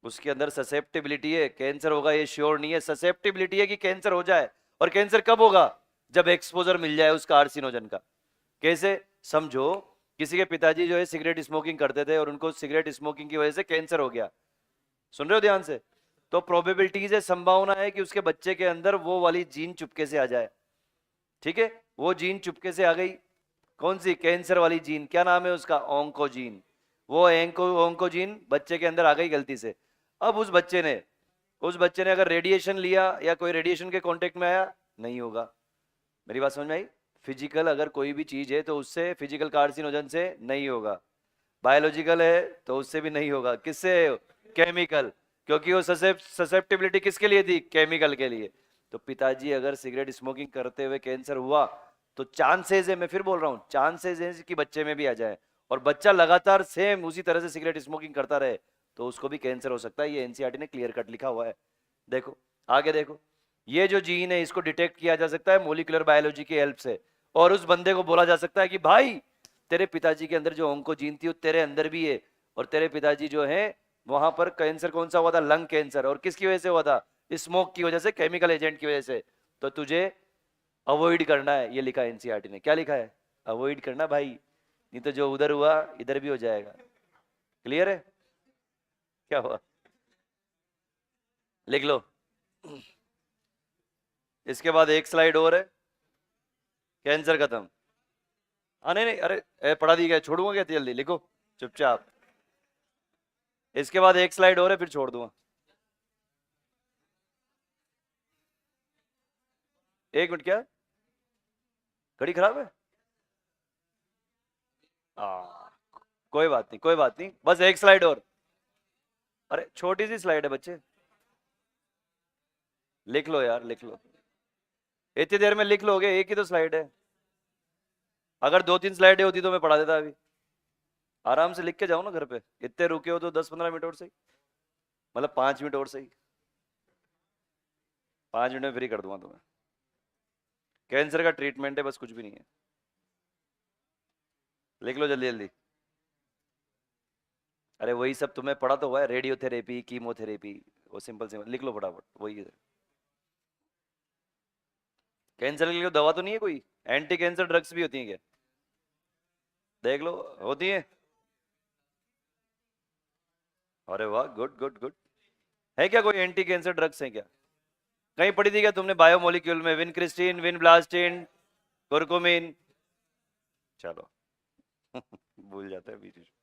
उसके अंदर ससेप्टिबिलिटी है, कैंसर होगा ये श्योर नहीं है, ससेप्टिबिलिटी है कि कैंसर हो जाए। और कैंसर कब होगा? जब एक्सपोजर मिल जाए उस कार्सिनोजन का। कैसे? समझो किसी के पिताजी जो है सिगरेट स्मोकिंग करते थे और उनको सिगरेट स्मोकिंग की वजह से कैंसर हो गया, सुन रहे हो ध्यान से? तो प्रोबेबिलिटीज है, संभावना है कि उसके बच्चे के अंदर वो वाली जीन चुपके से आ जाए। ठीक है, वो जीन चुपके से आ गई, कौन सी? कैंसर वाली जीन। क्या नाम है उसका? ओंकोजीन। वो ओंकोजीन बच्चे के अंदर आ गई गलती से। अब उस बच्चे ने अगर रेडिएशन लिया या कोई रेडिएशन के कांटेक्ट में आया, नहीं होगा। मेरी बात समझ में आई? फिजिकल अगर कोई भी चीज है तो उससे, फिजिकल कार्सिनोजन से नहीं होगा। बायोलॉजिकल है तो उससे भी नहीं होगा। किससे? केमिकल। क्योंकि वो ससेप्टिबिलिटी किसके लिए थी? केमिकल के लिए। तो पिताजी अगर सिगरेट स्मोकिंग करते हुए कैंसर हुआ तो चांसेस है, मैं फिर बोल रहा हूं, चांसेस है कि बच्चे में भी आ जाए। और बच्चा लगातार सेम उसी तरह से सिगरेट स्मोकिंग करता रहे तो उसको भी कैंसर हो सकता है। ये एनसीईआरटी ने क्लियर कट लिखा हुआ है। देखो आगे देखो, ये जो जीन है इसको डिटेक्ट किया जा सकता है मोलिकुलर बायोलॉजी की हेल्प से। और उस बंदे को बोला जा सकता है कि भाई तेरे पिताजी के अंदर जो ओंकोजीन थी वो तेरे अंदर भी है, और तेरे पिताजी जो है वहां पर कैंसर कौन सा हुआ था? Lung cancer. और किसकी वजह से हुआ था? स्मोक की वजह से, केमिकल एजेंट की वजह से। तो तुझे अवॉइड करना है, ये लिखा है एनसीईआरटी ने। क्या लिखा है? अवॉइड करना भाई, नहीं तो जो उधर हुआ इधर भी हो जाएगा। क्लियर है? क्या हुआ? लिख लो। इसके बाद एक स्लाइड और है, कैंसर खत्म। हाँ नहीं नहीं, अरे पढ़ा दी गया, छोड़ूंगा क्या जल्दी? लिखो चुपचाप। इसके बाद एक स्लाइड और है, फिर छोड़ दूंगा। एक मिनट, क्या घड़ी खराब है? आ, कोई बात नहीं, कोई बात नहीं, बस एक स्लाइड और। अरे छोटी सी स्लाइड है बच्चे, लिख लो यार, लिख लो। इतनी देर में लिख लोगे? एक ही तो स्लाइड है। अगर 2-3 स्लाइडें होती तो मैं पढ़ा देता अभी। आराम से लिख के जाओ ना घर पे, इतने रुके हो तो 10-15 मिनट और सही, मतलब 5 मिनट और सही। 5 मिनट में फ्री कर दूंगा तुम्हें। कैंसर का ट्रीटमेंट है, बस कुछ भी नहीं है। लिख लो जल्दी जल्दी। अरे वही सब तुम्हें पढ़ा तो हुआ है, रेडियोथेरेपी, कीमोथेरेपी, वो सिंपल सिंपल लिख लो फटाफट, वही है। कैंसर के लिए दवा तो नहीं है कोई? एंटी कैंसर ड्रग्स भी होती हैं क्या? देख लो, होती है। अरे वाह, गुड गुड गुड। है क्या कोई एंटी कैंसर ड्रग्स है क्या? कहीं पढ़ी थी क्या तुमने बायोमोलिक्यूल में? विनक्रिस्टीन, विनब्लास्टिन, कुरकुमिन? चलो। भूल जाते हैं बीच बीच में।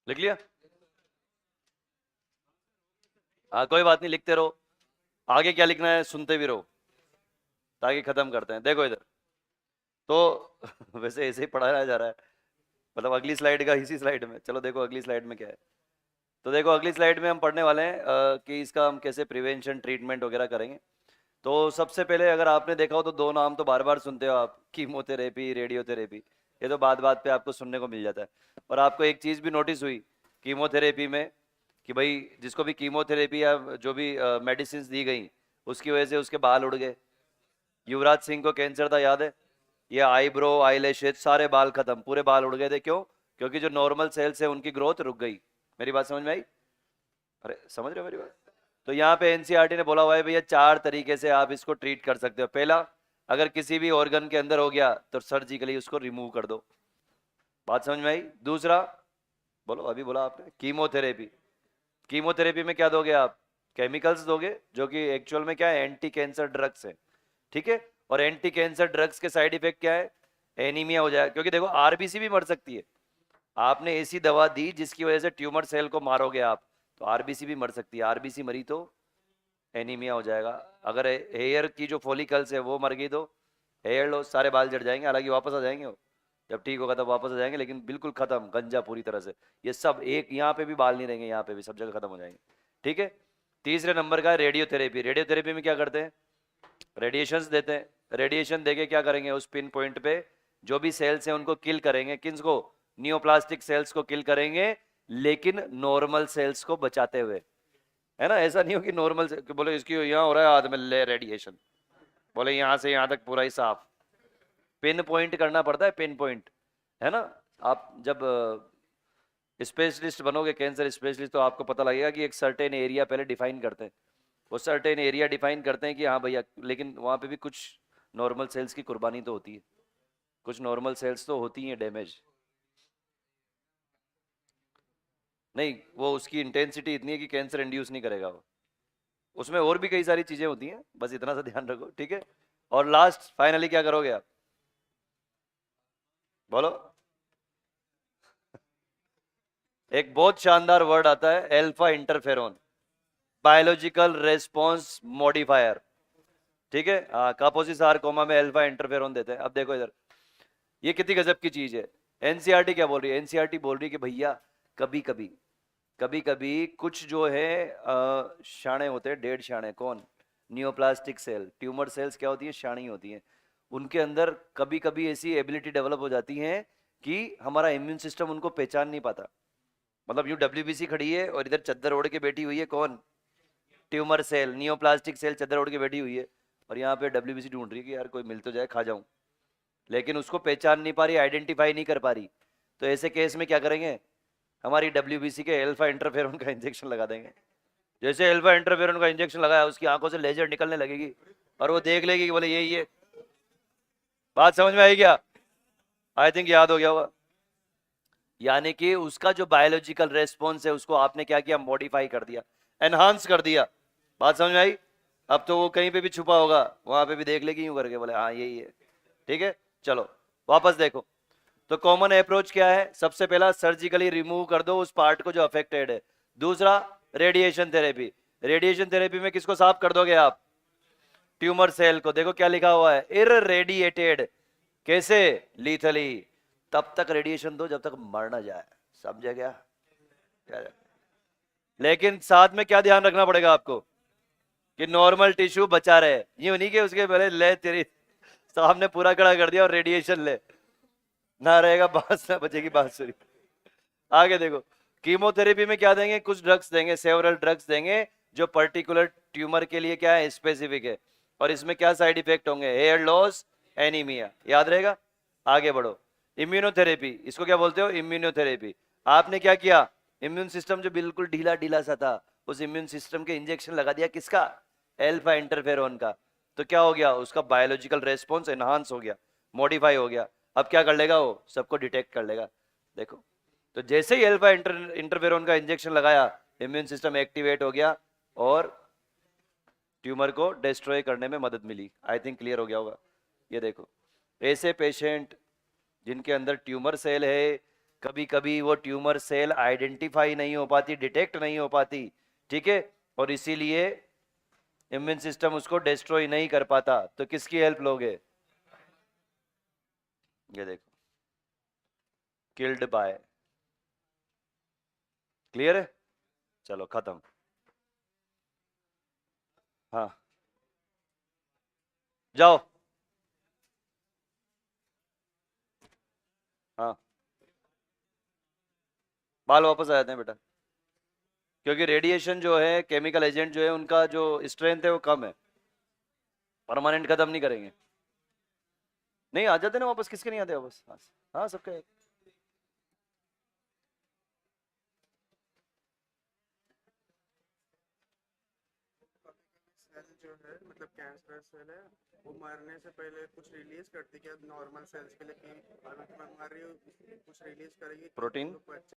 लिख लिया? हाँ कोई बात नहीं, लिखते रहो। आगे क्या लिखना है सुनते भी रहो, ताकि खत्म करते हैं। देखो इधर तो वैसे ऐसे ही पढ़ाया जा रहा है, मतलब अगली स्लाइड का इसी स्लाइड में। चलो देखो अगली स्लाइड में क्या है। तो देखो अगली स्लाइड में हम पढ़ने वाले हैं कि इसका हम कैसे प्रिवेंशन ट्रीटमेंट वगैरह करेंगे। तो सबसे पहले अगर आपने देखा हो तो दो नाम तो बार बार सुनते हो आप, कीमोथेरेपी, रेडियोथेरेपी। ये तो बात बात पे आपको सुनने को मिल जाता है। और आपको एक चीज़ भी नोटिस हुई कीमोथेरेपी में, कि भाई जिसको भी कीमोथेरेपी या जो भी मेडिसिन दी गई उसकी वजह से उसके बाल उड़ गए। युवराज सिंह को कैंसर था, याद है? ये आईब्रो, आईलैशेज, सारे बाल खत्म, पूरे बाल उड़ गए थे। क्यों? क्योंकि जो नॉर्मल सेल्स है उनकी ग्रोथ रुक गई। मेरी बात समझ में आई? अरे समझ रहे हो मेरी बात? तो यहाँ पे एनसीईआरटी ने बोला हुआ है भैया 4 तरीके से आप इसको ट्रीट कर सकते हो। पहला, अगर किसी भी ऑर्गन के अंदर हो गया तो सर्जिकली उसको रिमूव कर दो। बात समझ में आई? दूसरा, बोलो, अभी बोला आपने, कीमोथेरेपी। कीमोथेरेपी में क्या दोगे आप? केमिकल्स दोगे, जो कि एक्चुअल में क्या है, एंटी कैंसर ड्रग्स है। ठीक है? और एंटी कैंसर ड्रग्स के साइड इफेक्ट क्या है? एनीमिया हो जाए, क्योंकि देखो आरबीसी भी मर सकती है। आपने ऐसी दवा दी जिसकी वजह से ट्यूमर सेल को मारोगे आप, तो आरबीसी भी मर सकती है। आरबीसी मरी तो एनीमिया हो जाएगा। अगर हेयर की जो फॉलिकल्स है वो मर गई तो हेयर लॉस, सारे बाल झड़ जाएंगे। हालांकि वापस आ जाएंगे वो, जब ठीक होगा तब वापस आ जाएंगे, लेकिन बिल्कुल खत्म, गंजा पूरी तरह से। ये सब एक, यहाँ पे भी बाल नहीं रहेंगे, यहाँ पे भी, सब जगह खत्म हो जाएंगे। ठीक है? तीसरे नंबर का है रेडियोथेरेपी। रेडियोथेरेपी में क्या करते हैं? रेडिएशंस देते हैं। रेडिएशन देके क्या करेंगे? उस पिन पॉइंट पे जो भी सेल्स हैं उनको किल करेंगे। किसको? नियोप्लास्टिक सेल्स को किल करेंगे, लेकिन नॉर्मल सेल्स को बचाते हुए। है ना? ऐसा नहीं हो कि नॉर्मल से बोले इसकी यहाँ हो रहा है हाथ में ले रेडिएशन, बोले यहाँ से यहाँ तक पूरा ही साफ। पिन पॉइंट करना पड़ता है, पिन पॉइंट। है ना? आप जब स्पेशलिस्ट बनोगे, कैंसर स्पेशलिस्ट, तो आपको पता लगेगा कि एक सर्टेन एरिया पहले डिफाइन करते हैं। वो सर्टेन एरिया डिफाइन करते हैं कि हाँ भैया, लेकिन वहाँ पे भी कुछ नॉर्मल सेल्स की कुर्बानी तो होती है। कुछ नॉर्मल सेल्स तो होती हैं डैमेज। नहीं, वो उसकी इंटेंसिटी इतनी है कि कैंसर इंड्यूस नहीं करेगा वो। उसमें और भी कई सारी चीजें होती हैं, बस इतना सा ध्यान रखो। ठीक है? और लास्ट फाइनली क्या करोगे आप? बोलो। एक बहुत शानदार वर्ड आता है, alpha interferon, biological response modifier. ठीक है? कापोसी सारकोमा में अल्फा इंटरफेरोन देते हैं। अब देखो इधर, ये कितनी गजब की चीज है। एनसीईआरटी क्या बोल रही है? एनसीईआरटी बोल रही है कि भैया कभी कभी, कभी कभी कुछ जो है शाणे होते हैं, डेढ़ शाणे। कौन? नियोप्लास्टिक सेल, ट्यूमर सेल्स क्या होती है? शाणी होती हैं। उनके अंदर कभी कभी ऐसी एबिलिटी डेवलप हो जाती है कि हमारा इम्यून सिस्टम उनको पहचान नहीं पाता। मतलब यूं डब्ल्यूबीसी खड़ी है और इधर चद्दर ओढ़ के बैठी हुई है। कौन? ट्यूमर सेल, नियोप्लास्टिक सेल चद्दर ओढ़ के बैठी हुई है, और यहाँ पे डब्ल्यूबीसी ढूंढ रही है कि यार कोई मिल तो जाए, खा जाऊं। लेकिन उसको पहचान नहीं पा रही, आइडेंटिफाई नहीं कर पा रही। तो ऐसे केस में क्या करेंगे? हमारी डब्ल्यूबीसी के अल्फा इंटरफेरोन का इंजेक्शन लगा देंगे। जैसे अल्फा इंटरफेरोन का इंजेक्शन लगाया, उसकी आंखों से लेजर निकलने लगेगी और वो देख लेगी कि बोले यही है। बात समझ में आई क्या? आई थिंक याद हो गया होगा। यानी कि उसका जो बायोलॉजिकल रेस्पॉन्स है उसको आपने क्या किया? मॉडिफाई कर दिया, एनहांस कर दिया। बात समझ में आई? अब तो वो कहीं पे भी छुपा होगा, वहां पे भी देख लेगी यूं करके, बोले हाँ यही है। ठीक है? चलो वापस देखो। तो कॉमन अप्रोच क्या है? सबसे पहला, सर्जिकली रिमूव कर दो उस पार्ट को जो अफेक्टेड है। दूसरा, रेडिएशन थेरेपी। रेडिएशन थेरेपी में किसको साफ कर दोगे आप? ट्यूमर सेल को। देखो क्या लिखा हुआ है, इररेडिएटेड। कैसे? लीथली। तब तक रेडिएशन दो जब तक मर ना जाए। समझे क्या? लेकिन साथ में क्या ध्यान रखना पड़ेगा आपको? कि नॉर्मल टिश्यू बचा रहे। ये नहीं कि उसके पहले ले तेरी सामने पूरा खड़ा कर दिया और रेडिएशन ले, ना रहेगा बांस, ना बचेगी बांसुरी। आगे देखो, कीमोथेरेपी में क्या देंगे? कुछ ड्रग्स देंगे, सेवरल ड्रग्स देंगे, जो पर्टिकुलर ट्यूमर के लिए क्या है, स्पेसिफिक है। और इसमें क्या साइड इफेक्ट होंगे? Hair loss, anaemia. याद रहेगा? आगे बढ़ो। इम्यूनोथेरेपी, इसको क्या बोलते हो? इम्यूनोथेरेपी। आपने क्या किया? इम्यून सिस्टम जो बिल्कुल ढीला ढीला सा था, उस इम्यून सिस्टम के इंजेक्शन लगा दिया। किसका? एल्फा इंटरफेरोन का। तो क्या हो गया? उसका बायोलॉजिकल रेस्पॉन्स एनहांस हो गया, मॉडिफाई हो गया। अब क्या कर लेगा? वो सबको डिटेक्ट कर लेगा। देखो, तो जैसे ही अल्फा इंटरफेरोन का इंजेक्शन लगाया, इम्यून सिस्टम एक्टिवेट हो गया और ट्यूमर को डिस्ट्रॉय करने में मदद मिली। आई थिंक क्लियर हो गया होगा। ये देखो, ऐसे पेशेंट जिनके अंदर ट्यूमर सेल है, कभी कभी वो ट्यूमर सेल आइडेंटिफाई नहीं हो पाती, डिटेक्ट नहीं हो पाती। ठीक है? और इसीलिए इम्यून सिस्टम उसको डिस्ट्रॉय नहीं कर पाता। तो किसकी हेल्प लोगे? ये देखो, किल्ड बाय। क्लियर है? चलो खत्म। हाँ, जाओ। हाँ, बाल वापस आ जाते हैं बेटा, क्योंकि रेडिएशन जो है, केमिकल एजेंट जो है, उनका जो स्ट्रेंथ है वो कम है, परमानेंट खत्म नहीं करेंगे। नहीं आ जाते ना वापस, किसके नहीं आते वापस? हाँ, हाँ सबके। सेल जो है मतलब कैंसर सेल है, वो मरने से पहले कुछ रिलीज करती है क्या नॉर्मल सेल्स के लिए कि अगर तुम्हें मर रही हो कुछ रिलीज करेगी कि तुम प्रोटीन। लोग को अच्छा